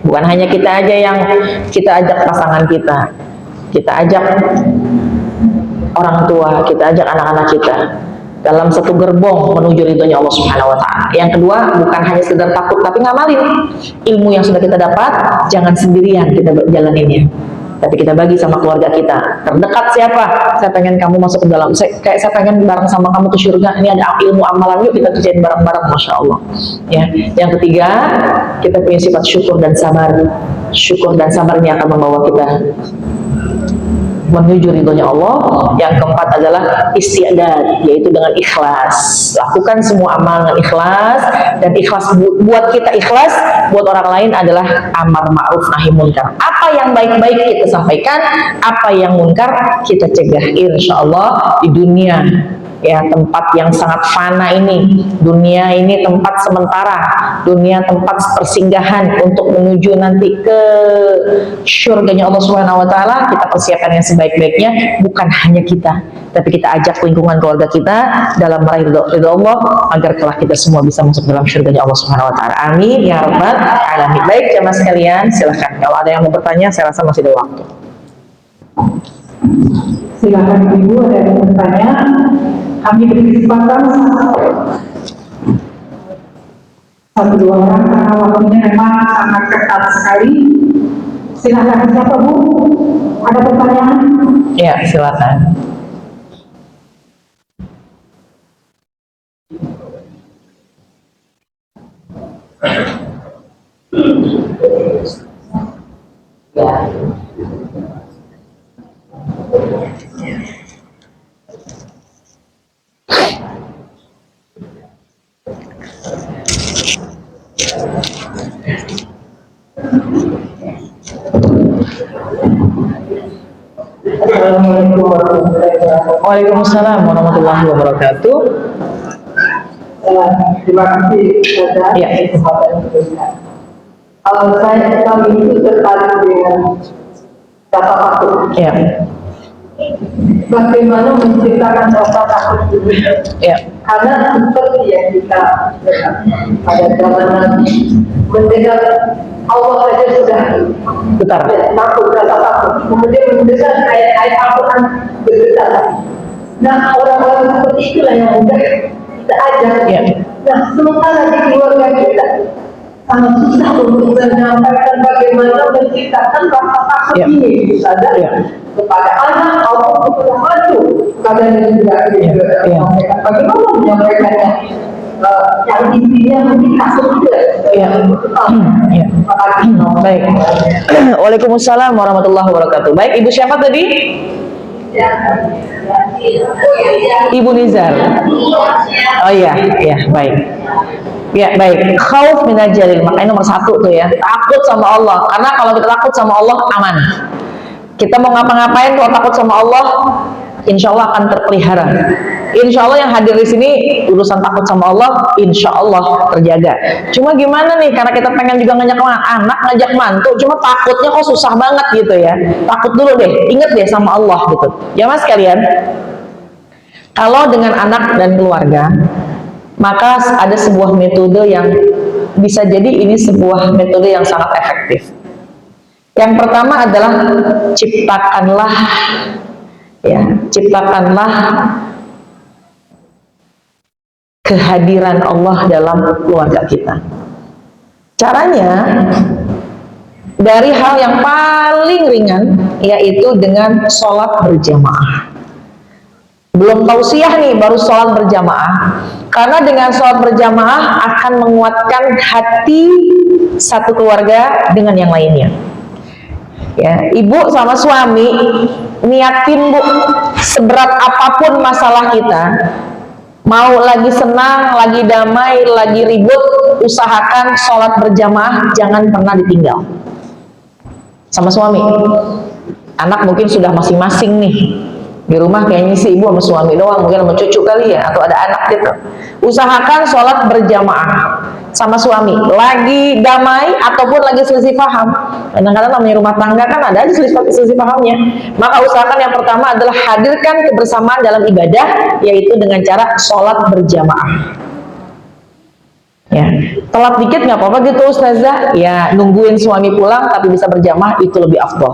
bukan hanya kita aja yang kita ajak pasangan kita ajak orang tua, kita ajak anak-anak kita dalam satu gerbong menuju ridhonya Allah Subhanahu wa ta'ala. Yang kedua, bukan hanya sekedar takut, tapi ngamalin ilmu yang sudah kita dapat. Jangan sendirian kita jalaninnya, tapi kita bagi sama keluarga kita terdekat. Siapa? Saya pengen kamu masuk ke dalam, saya pengen bareng sama kamu ke surga. Ini ada ilmu amalan, yuk kita kerjain bareng-bareng. Masya Allah ya. Yang ketiga, kita punya sifat syukur dan sabar. Syukur dan sabar ini akan membawa kita menuju ridhonya Allah. Yang keempat adalah istiadat, yaitu dengan ikhlas. Lakukan semua amal dengan ikhlas, dan ikhlas buat kita ikhlas, buat orang lain adalah amar ma'ruf nahi munkar. Apa yang baik-baik kita sampaikan, apa yang munkar kita cegah. Insya Allah di dunia, ya, tempat yang sangat fana ini, dunia ini tempat sementara, dunia tempat persinggahan untuk menuju nanti ke syurganya Allah Subhanahu wa ta'ala. Kita persiapkan yang sebaik-baiknya, bukan hanya kita, tapi kita ajak lingkungan keluarga kita dalam meraih ridho Allah, agar kelak kita semua bisa masuk dalam syurganya Allah Subhanahu wa ta'ala. Amin ya rabbal alamin. Baik jamaah sekalian, silahkan kalau ada yang mau bertanya, saya rasa masih ada waktu.
Silakan Ibu, ada yang bertanya. Kami beri kesempatan satu dua orang karena waktunya memang sangat ketat sekali. Silakan siapa Bu? Ada pertanyaan?
Ya, silakan.
Assalamualaikum warahmatullahi wabarakatuh.
Waalaikumsalam warahmatullahi wabarakatuh.
Terima kasih Ustazah
Ya.
kesempatan yang diberikan. Kami itu tertarik dengan rasa takut.
Ya,
Bagaimana menciptakan rasa takut itu?
ya,
Karena seperti yang kita dengar pada zaman Nabi, mendengar Allah saja sudah
betul.
takut, rasa takut. Kemudian mendengar ayat-ayat Al-Quran bergetar. Nah, orang-orang seperti itulah yang mudah kita ajak.
Ya.
Nah, sementara di keluarga kita sangat susah untuk menyampaikan bagaimana menciptakan rasa takut
Ya.
ini, sadar
Ya.
kepada anak atau kepada mantu. Kadang juga
Ya.
bagaimana menyampaikannya yang intinya mungkin takut juga.
Ya. Ya. Baik. Waalaikumsalam warahmatullahi wabarakatuh. Baik, Ibu siapa tadi? Ibu Nizar. Oh iya, iya, baik. Ya, baik. Khauf minal jalil, makanya nomor 1 tuh ya. Takut sama Allah. Karena kalau kita takut sama Allah, aman. Kita mau ngapa-ngapain kalau takut sama Allah, insya Allah akan terpelihara. Insya Allah yang hadir di sini urusan takut sama Allah, insya Allah terjaga. Cuma gimana nih, karena kita pengen juga ngajak anak, ngajak mantu, cuma takutnya kok susah banget gitu ya. Takut dulu deh, inget deh sama Allah gitu. Ya mas kalian, kalau dengan anak dan keluarga, maka ada sebuah metode yang bisa jadi ini sebuah metode yang sangat efektif. Yang pertama adalah ciptakanlah, ya, ciptakanlah kehadiran Allah dalam keluarga kita. Caranya dari hal yang paling ringan, yaitu dengan sholat berjamaah. Belum tausiah nih, baru sholat berjamaah. Karena dengan sholat berjamaah akan menguatkan hati satu keluarga dengan yang lainnya. Ya, ibu sama suami niatin bu, seberat apapun masalah kita, mau lagi senang, lagi damai, lagi ribut, usahakan sholat berjamaah jangan pernah ditinggal sama suami. Anak mungkin sudah masing-masing nih di rumah, kayaknya sih ibu sama suami doang, mungkin sama cucu kali ya, atau ada anak gitu. Usahakan sholat berjamaah sama suami, lagi damai ataupun lagi selisih paham. Kadang-kadang namanya rumah tangga kan ada aja selisih pahamnya. Maka usahakan yang pertama adalah hadirkan kebersamaan dalam ibadah, yaitu dengan cara sholat berjamaah. Ya, telat dikit nggak apa-apa gitu Ustazah. Ya, nungguin suami pulang tapi bisa berjamaah itu lebih afdol.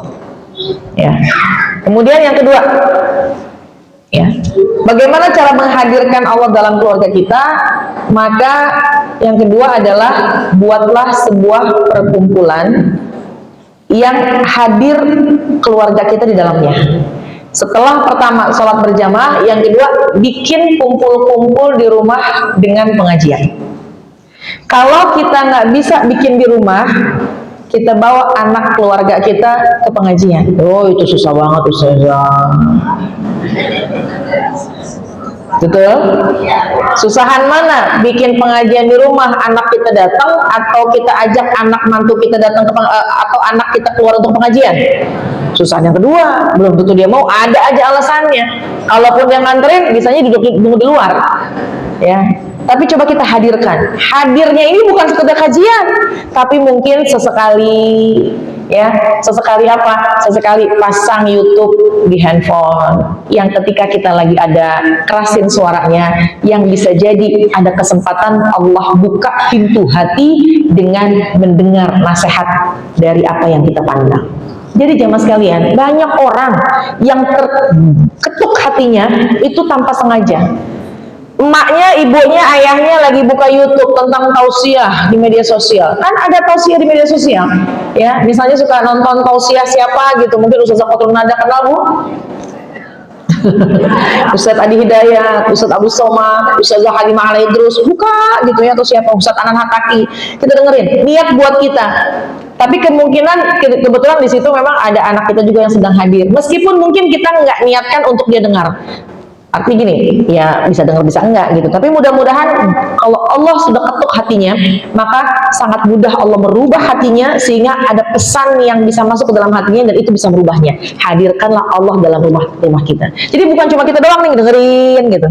Ya. Kemudian yang kedua, ya, bagaimana cara menghadirkan Allah dalam keluarga kita? Maka yang kedua adalah buatlah sebuah perkumpulan yang hadir keluarga kita di dalamnya. Setelah pertama sholat berjamaah, yang kedua bikin kumpul-kumpul di rumah dengan pengajian. Kalau kita nggak bisa bikin di rumah, kita bawa anak keluarga kita ke pengajian. Oh, itu susah banget Ustazah. Betul? Susahan mana? Bikin pengajian di rumah, anak kita datang, atau kita ajak anak mantu kita datang ke atau anak kita keluar untuk pengajian? Susah yang kedua, belum tentu dia mau, ada aja alasannya. Kalaupun dia nganterin, biasanya duduk di luar. Ya. Tapi coba kita hadirkan. Hadirnya ini bukan sekedar kajian, tapi mungkin sesekali, ya, sesekali apa? Sesekali pasang YouTube di handphone, yang ketika kita lagi ada kerasin suaranya, yang bisa jadi ada kesempatan Allah buka pintu hati dengan mendengar nasihat dari apa yang kita pandang. Jadi jamaah sekalian, banyak orang yang terketuk hatinya itu tanpa sengaja. emaknya, ibunya, ayahnya lagi buka YouTube tentang tausiah di media sosial. Kan ada tausiah di media sosial. Ya, misalnya suka nonton tausiah siapa gitu, mungkin Ustaz Qatul Nada, kenal Bu? Ustaz Adi Hidayat, Ustaz Abu Somad, Ustaz Halimah Alaidrus, buka gitu ya, atau siapa, Ustaz Anan Hataki. Kita dengerin, niat buat kita. Tapi kemungkinan kebetulan di situ memang ada anak kita juga yang sedang hadir. Meskipun mungkin kita nggak niatkan untuk dia dengar. Artinya gini, ya bisa dengar bisa enggak gitu. Tapi mudah-mudahan kalau Allah sudah ketuk hatinya, maka sangat mudah Allah merubah hatinya sehingga ada pesan yang bisa masuk ke dalam hatinya dan itu bisa merubahnya. Hadirkanlah Allah dalam rumah kita. Jadi bukan cuma kita doang nih dengerin gitu.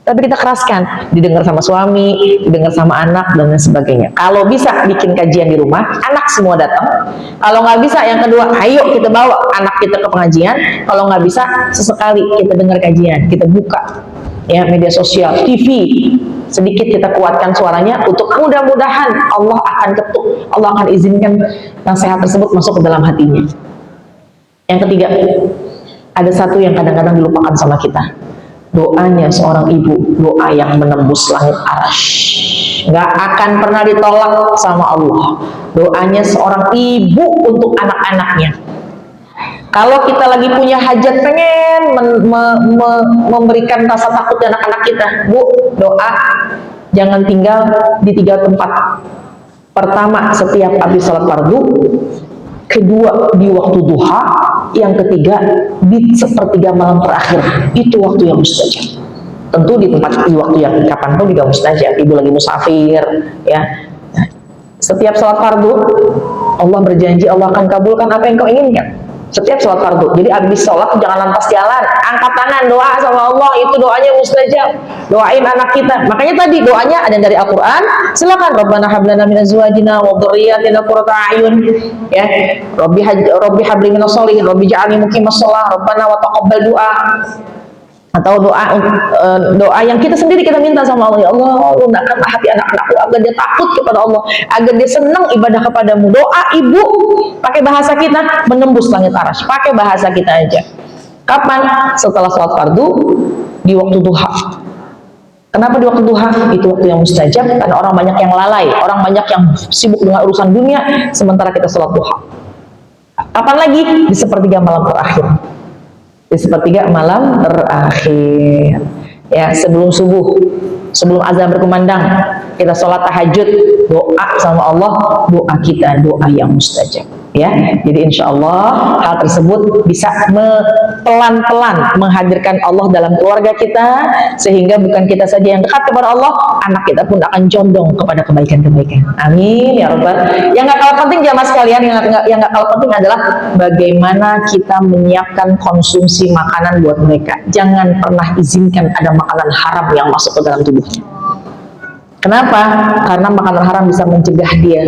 Tapi kita keraskan, didengar sama suami, didengar sama anak, dan lain sebagainya. Kalau bisa bikin kajian di rumah, anak semua datang. Kalau nggak bisa, yang kedua, ayo kita bawa anak kita ke pengajian. Kalau nggak bisa, sesekali kita dengar kajian, kita buka ya media sosial, TV, sedikit kita kuatkan suaranya untuk mudah-mudahan Allah akan ketuk, Allah akan izinkan nasihat tersebut masuk ke dalam hatinya. Yang ketiga, ada satu yang kadang-kadang dilupakan sama kita. Doanya seorang ibu, doa yang menembus langit arasy, nggak akan pernah ditolak sama Allah. Doanya seorang ibu untuk anak-anaknya. Kalau kita lagi punya hajat, pengen memberikan rasa takut di anak-anak kita, Bu, doa jangan tinggal di 3 tempat. Pertama, setiap habis sholat fardu. Kedua, di waktu duha. Yang ketiga, di sepertiga malam terakhir. Itu waktu yang mustajab. Tentu di waktu yang kapan pun juga mustajab. Ibu lagi musafir, ya. Setiap sholat fardu, Allah berjanji Allah akan kabulkan apa yang kau inginkan. Setiap sholat fardu. Jadi habis sholat jangan lantas jalan, angkat tangan doa sama Allah, itu doanya mustajab. Doain anak kita. Makanya tadi doanya ada dari Al-Quran. Silakan Rabbana hab lana min azwajina wa dhurriyyatina qurrata a'yun. Ya. Rabbi habli minas sholihin, Rabbi ja'alni muqimas shalah, Rabbana wa taqabbal du'a. Atau doa yang kita sendiri kita minta sama Allah, ya Allah, lunakkanlah hati anak-anakku agar dia takut kepada Allah, agar dia senang ibadah kepadamu. Doa ibu pakai bahasa kita menembus langit arasy, pakai bahasa kita aja. Kapan? Setelah sholat fardu, di waktu duha. Kenapa di waktu duha? Itu waktu yang mustajab karena orang banyak yang lalai, orang banyak yang sibuk dengan urusan dunia, sementara kita sholat duha. Kapan lagi? Di sepertiga malam terakhir. Di sepertiga malam terakhir, ya, sebelum subuh, sebelum azan berkumandang, kita sholat tahajud, doa sama Allah, doa kita doa yang mustajab, ya. Jadi insya Allah hal tersebut bisa pelan-pelan menghadirkan Allah dalam keluarga kita, sehingga bukan kita saja yang dekat kepada Allah, anak kita pun akan condong kepada kebaikan-kebaikan. Amin ya Rabbal. Yang nggak kalah penting jamaah sekalian, yang nggak kalah penting adalah bagaimana kita menyiapkan konsumsi makanan buat mereka. Jangan pernah izinkan ada makanan haram yang masuk ke dalam tubuhnya. Kenapa? Karena makanan haram bisa mencegah dia,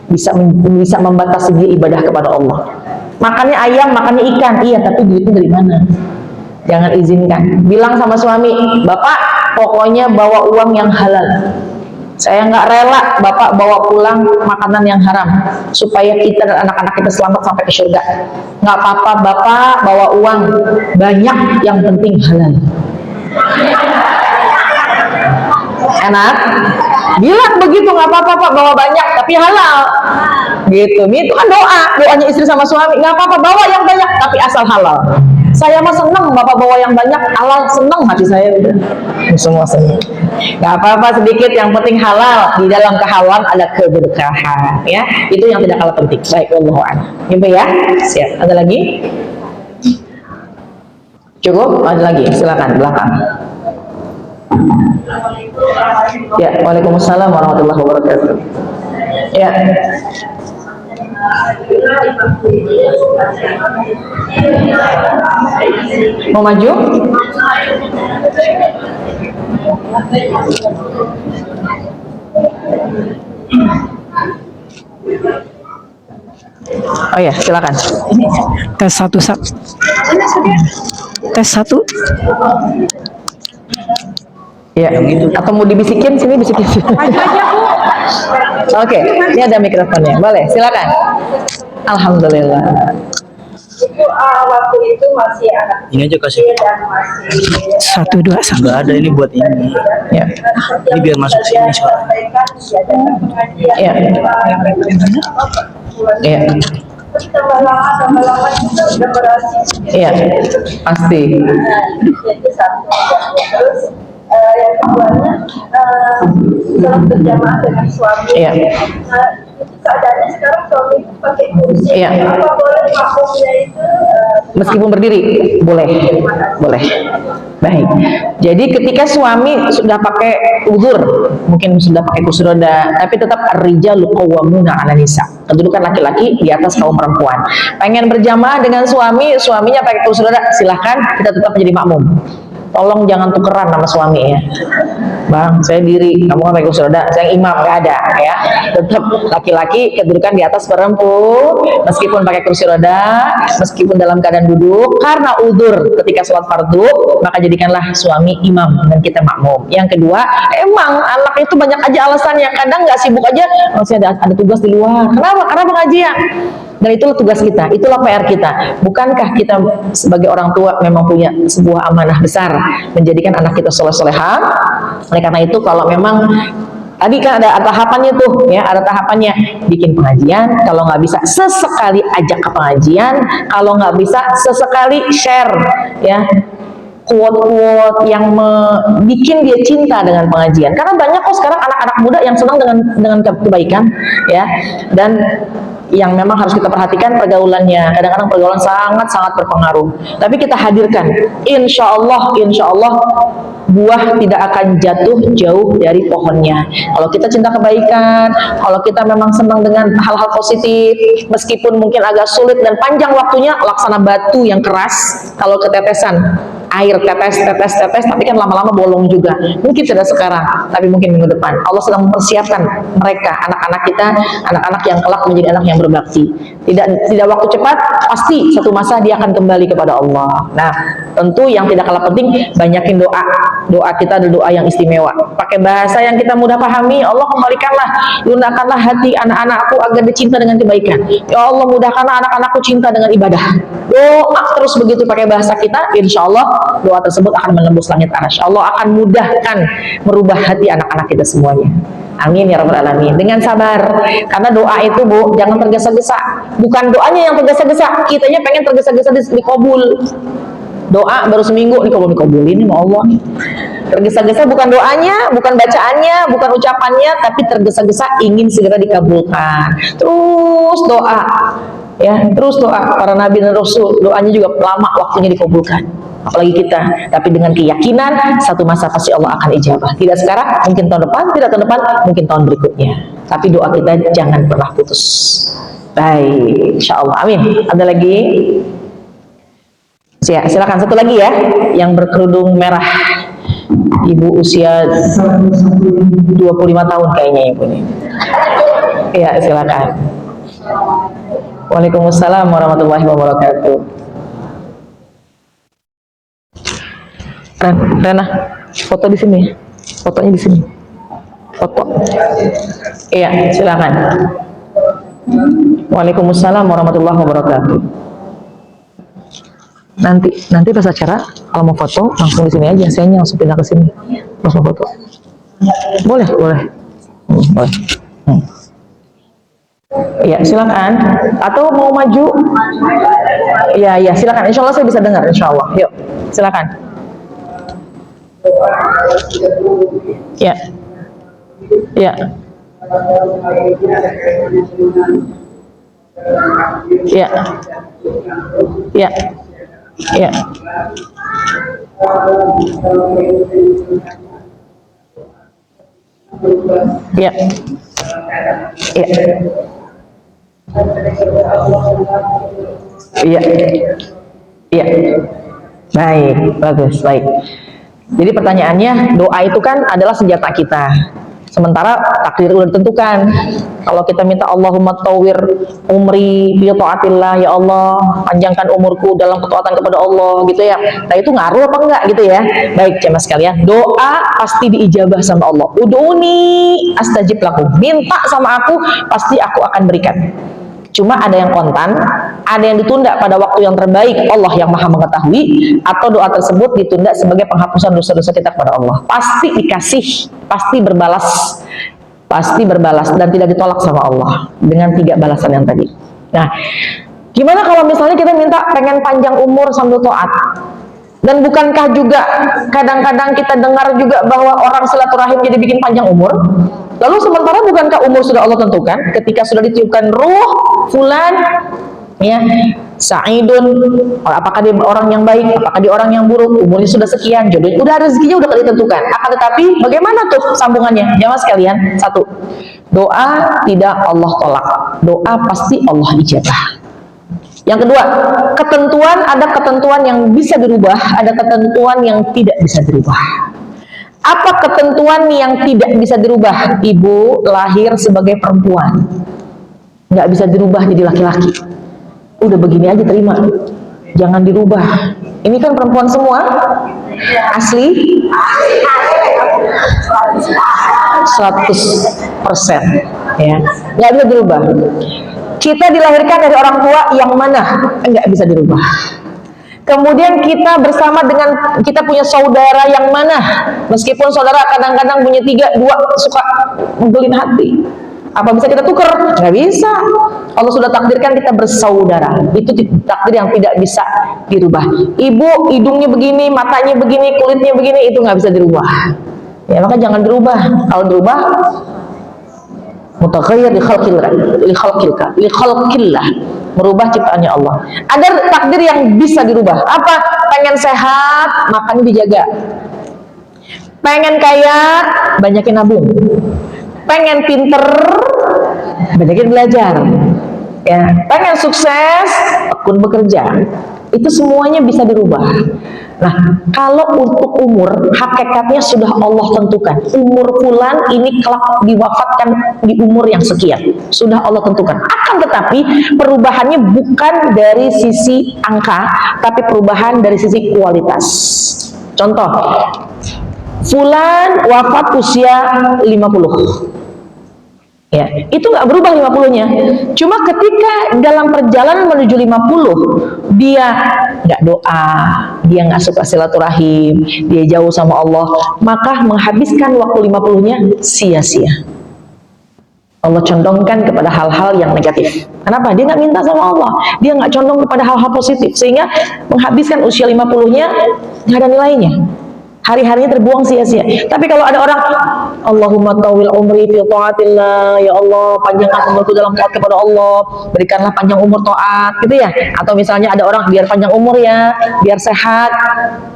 bisa membatasi dia ibadah kepada Allah. Makannya ayam, makannya ikan, iya, tapi duitnya dari mana? Jangan izinkan. Bilang sama suami, Bapak pokoknya bawa uang yang halal. Saya nggak rela Bapak bawa pulang makanan yang haram, supaya kita dan anak-anak kita selamat sampai ke surga. Nggak apa-apa Bapak bawa uang banyak, yang penting halal. Enak? Bilang begitu, nggak apa-apa Pak bawa banyak tapi halal. Gitu, itu kan doanya istri sama suami. Nggak apa-apa bawa yang banyak tapi asal halal. Saya mah seneng Bapak bawa yang banyak, halal, seneng hati saya udah. Semua seneng. Nggak apa-apa sedikit, yang penting halal. Di dalam kehalalan ada keberkahan, ya. Itu yang tidak kalah penting. Baik, wallahu a'lam. Gitu ya. Siap. Ada lagi? Cukup? Ada lagi? Silakan belakang. Ya, waalaikumsalam warahmatullahi wabarakatuh. Ya. Mau maju? Oh ya, silakan.
Tes 1. Tes 1.
Ya, atau mau dibisikin sini, bisikin sini. Oke, ini ada mikrofonnya. Boleh, silakan. Alhamdulillah.
Itu waktu itu masih anak
Ini aja kasih.
kecil dan masih
121.
Nggak ada ini buat ini.
Ya.
Ini biar masuk sini soalnya.
Ya. Ya.
Tambah lama kita udah berhasil.
Iya, pasti.
Jadi satu. Terus yang keduanya sholat berjamaah dengan suami.
Iya.
Itu keadaannya sekarang suami itu pakai kursi.
Iya.
Apa boleh makmumnya itu?
Meskipun berdiri, boleh. Boleh. Baik. Jadi ketika suami sudah pakai udzur, mungkin sudah pakai kursi roda, tapi tetap ar-rijalu qawwamuna 'ala nisa. Kedudukan laki-laki di atas kaum perempuan. Pengen berjamaah dengan suami, suaminya pakai kursi roda, silahkan, kita tetap menjadi makmum. Tolong jangan tukeran sama suami ya. Bang, saya diri, kamu kan pakai kursi roda, saya imam, gak ada ya. Tetap laki-laki kedudukan di atas perempuan, meskipun pakai kursi roda, meskipun dalam keadaan duduk, karena udzur ketika sholat fardu, maka jadikanlah suami imam dan kita makmum. Yang kedua, emang anak itu banyak aja alasannya, kadang nggak sibuk aja, masih ada tugas di luar. Kenapa? Karena pengajian. Dan itulah tugas kita, itulah PR kita. Bukankah kita sebagai orang tua memang punya sebuah amanah besar menjadikan anak kita soleh-soleha? Oleh karena itu, kalau memang tadi kan ada tahapannya tuh, ya, ada tahapannya, bikin pengajian. Kalau nggak bisa, sesekali ajak ke pengajian. Kalau nggak bisa, sesekali share, ya, quote-quote yang bikin dia cinta dengan pengajian. Karena banyak kok sekarang anak-anak muda yang senang dengan kebaikan, ya, dan yang memang harus kita perhatikan pergaulannya. Kadang-kadang pergaulan sangat-sangat berpengaruh. Tapi kita hadirkan, insya Allah buah tidak akan jatuh jauh dari pohonnya. Kalau kita cinta kebaikan, kalau kita memang senang dengan hal-hal positif, meskipun mungkin agak sulit dan panjang waktunya, laksana batu yang keras, kalau ketetesan air tetes, tapi kan lama-lama bolong juga. Mungkin tidak sekarang, tapi mungkin minggu depan. Allah sedang mempersiapkan mereka, anak-anak kita, anak-anak yang kelak menjadi anak yang berbakti. Tidak waktu cepat, pasti satu masa dia akan kembali kepada Allah. Nah, tentu yang tidak kalah penting, banyakin doa. Doa kita adalah doa yang istimewa. Pakai bahasa yang kita mudah pahami. Allah, kembalikanlah, lunakkanlah hati anak-anakku agar dicinta dengan kebaikan. Ya Allah, mudahkanlah anak-anakku cinta dengan ibadah. Doa terus begitu pakai bahasa kita, insya Allah doa tersebut akan menembus langit arsy. Allah akan mudahkan merubah hati anak-anak kita semuanya. Amin ya rabbal alamin. Dengan sabar, karena doa itu, Bu, jangan tergesa-gesa. Bukan doanya yang tergesa-gesa, kitanya pengen tergesa-gesa dikabul. Doa baru seminggu dikabulin sama Allah nih. Tergesa-gesa bukan doanya, bukan bacaannya, bukan ucapannya, tapi tergesa-gesa ingin segera dikabulkan. Terus doa, ya, terus doa. Para nabi dan rasul doanya juga lama waktunya dikabulkan. Apalagi kita, tapi dengan keyakinan satu masa pasti Allah akan ijabah. Tidak sekarang, mungkin tahun depan, tidak tahun depan, mungkin tahun berikutnya. Tapi doa kita jangan pernah putus. Baik, insya Allah, amin. Ada lagi? Silakan satu lagi ya, yang berkerudung merah. Ibu usia 25 tahun kayaknya ibu ini. Iya, silakan. Waalaikumsalam warahmatullahi wabarakatuh. Rena, foto di sini. Fotonya di sini. Foto. Iya, silakan. Waalaikumsalam warahmatullahi wabarakatuh. Nanti pas acara kalau mau foto langsung di sini aja, saya langsung pindah ke sini. Langsung foto. Boleh. Boleh. Iya, silakan. Atau mau maju? Iya, silakan. Insya Allah saya bisa dengar. Insya Allah. Yuk, silakan. Ya. Ya. Ya. Ya. Ya. Ya. Ya. Iya. Iya. Baik, bagus, baik. Jadi pertanyaannya, doa itu kan adalah senjata kita. Sementara takdir udah ditentukan. Kalau kita minta Allahumma tawwir umri bi taatillah, ya Allah, panjangkan umurku dalam ketaatan kepada Allah, gitu ya. Nah, itu ngaruh apa enggak gitu ya? Baik, jemaah sekalian, doa pasti diijabah sama Allah. Ud'uni astajib lakum. Minta sama aku, pasti aku akan berikan. Cuma ada yang kontan, ada yang ditunda pada waktu yang terbaik, Allah yang maha mengetahui, atau doa tersebut ditunda sebagai penghapusan dosa-dosa kita kepada Allah. Pasti dikasih, pasti berbalas dan tidak ditolak sama Allah dengan 3 balasan yang tadi. Nah, gimana kalau misalnya kita minta pengen panjang umur sambil taat? Dan bukankah juga kadang-kadang kita dengar juga bahwa orang silaturahim jadi bikin panjang umur? Lalu sementara bukankah umur sudah Allah tentukan ketika sudah ditiupkan ruh fulan, ya, Sa'idun, apakah dia orang yang baik, apakah dia orang yang buruk, umurnya sudah sekian, jodohnya udah, rezekinya udah ditentukan. Akan tetapi bagaimana tuh sambungannya? Jamaah sekalian, 1, doa tidak Allah tolak, doa pasti Allah ijabah. Yang kedua, ada ketentuan yang bisa dirubah, ada ketentuan yang tidak bisa dirubah. Apa ketentuan yang tidak bisa dirubah? Ibu lahir sebagai perempuan, nggak bisa dirubah jadi laki-laki. Udah begini aja terima, jangan dirubah. Ini kan perempuan semua, asli 100%, ya, nggak bisa dirubah. Kita dilahirkan dari orang tua yang mana? Enggak bisa dirubah. Kemudian kita bersama dengan, kita punya saudara yang mana? Meskipun saudara kadang-kadang punya 3, 2 suka membelin hati. Apa bisa kita tukar? Nggak bisa. Allah sudah takdirkan kita bersaudara. Itu takdir yang tidak bisa dirubah. Ibu hidungnya begini, matanya begini, kulitnya begini, itu nggak bisa dirubah. Ya, maka jangan dirubah. Kalau dirubah, mutaghayyir li khalqillah, merubah ciptaannya Allah. Ada takdir yang bisa dirubah. Apa? Pengen sehat, makannya dijaga. Pengen kaya, banyakin nabung. Pengen pinter, banyakin belajar. Ya, pengen sukses, tekun bekerja. Itu semuanya bisa dirubah. Nah, kalau untuk umur, hakikatnya sudah Allah tentukan. Umur fulan ini kelak diwafatkan di umur yang sekian. Sudah Allah tentukan. Akan tetapi, perubahannya bukan dari sisi angka, tapi perubahan dari sisi kualitas. Contoh, fulan wafat usia 50. Ya, itu nggak berubah 50-nya. Cuma ketika dalam perjalanan menuju 50, dia nggak doa, dia nggak suka silaturahim, dia jauh sama Allah, maka menghabiskan waktu 50-nya sia-sia. Allah condongkan kepada hal-hal yang negatif. Kenapa? Dia nggak minta sama Allah, dia nggak condong kepada hal-hal positif, sehingga menghabiskan usia 50-nya nggak ada nilainya. Hari-harinya terbuang sia-sia. Tapi kalau ada orang, Allahumma tawil umri fi ta'atillah, ya Allah, panjangkan umurku dalam taat kepada Allah, berikanlah panjang umur taat, gitu ya. Atau misalnya ada orang, biar panjang umur ya, biar sehat.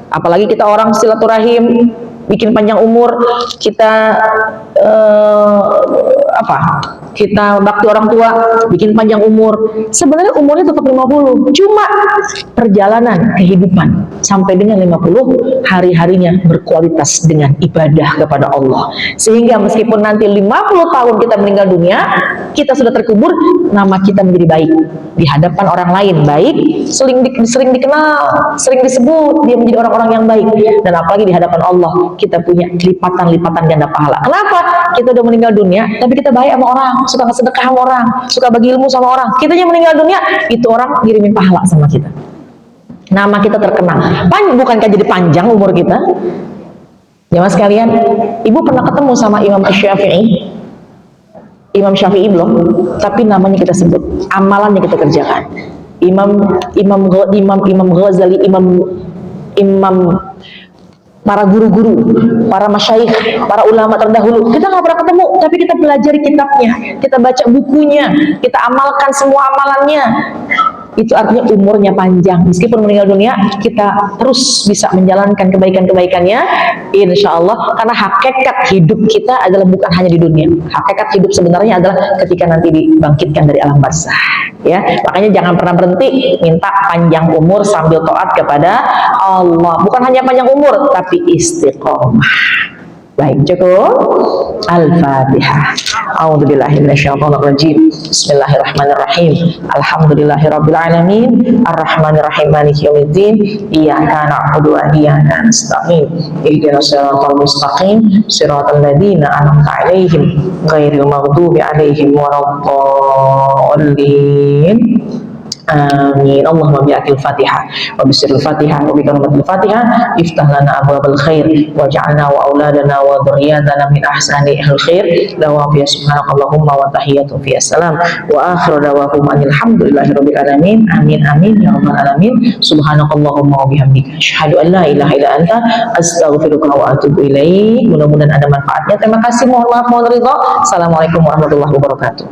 Apalagi kita orang silaturahim, bikin panjang umur, kita kita bakti orang tua, bikin panjang umur. Sebenarnya umurnya tetap 50, cuma perjalanan kehidupan sampai dengan 50, hari-harinya berkualitas dengan ibadah kepada Allah. Sehingga meskipun nanti 50 tahun kita meninggal dunia, kita sudah terkubur, nama kita menjadi baik di hadapan orang lain, baik, sering dikenal, sering disebut, dia menjadi orang-orang yang baik. Dan apalagi di hadapan Allah, kita punya lipatan-lipatan ganda pahala. Kenapa? Kita udah meninggal dunia, tapi kita baik sama orang, suka sedekah sama orang, suka bagi ilmu sama orang. Kita yang meninggal dunia, itu orang ngirimin pahala sama kita. Nama kita terkenal. Bukankah jadi panjang umur kita? Jamaah sekalian, ibu pernah ketemu sama Imam Syafi'i? Imam Syafi'i belum, tapi namanya kita sebut, amalannya kita kerjakan. Imam Ghazali, Imam para guru-guru, para masyayikh, para ulama terdahulu, kita nggak pernah ketemu, tapi kita pelajari kitabnya, kita baca bukunya, kita amalkan semua amalannya. Itu artinya umurnya panjang. Meskipun meninggal dunia, kita terus bisa menjalankan kebaikan-kebaikannya, insya Allah. Karena hakikat hidup kita adalah bukan hanya di dunia. Hakikat hidup sebenarnya adalah ketika nanti dibangkitkan dari alam barzah. Ya, makanya jangan pernah berhenti minta panjang umur sambil taat kepada Allah. Bukan hanya panjang umur, tapi istiqomah. Baik, cukup. Al-Fatihah. A'udzubillahi minasyaitonirrajim. Bismillahirrahmanirrahim. Alhamdulillahirabbil alamin. Arrahmanirrahim. Maliki yaumiddin. Iyyaka na'budu wa iyyaka nasta'in. Ihdinas siratal mustaqim. Siratal ladzina an'amta 'alaihim ghairil maghdubi 'alaihim waladdallin. Amin. Allahumma bi'akil Fatihah wa bisiril Fatihah wa bikaramatil Fatihah iftah lana abwabal khair waj'alna wa auladana wa dhurriyyatana min ahsani ahlil khair dawa fiya subhanakallahumma wa tahiyyatu fiya salam wa akhiru dawahum alhamdulillahi rabbil alamin. Amin amin ya rabbal alamin. Subhanakallahumma wa bihamdika asyhadu an la ilaha illa anta astaghfiruka wa atubu ilaik. Mudah-mudahan ada manfaatnya. Terima kasih, mohon maaf, mohon ridha. Assalamualaikum warahmatullahi wabarakatuh.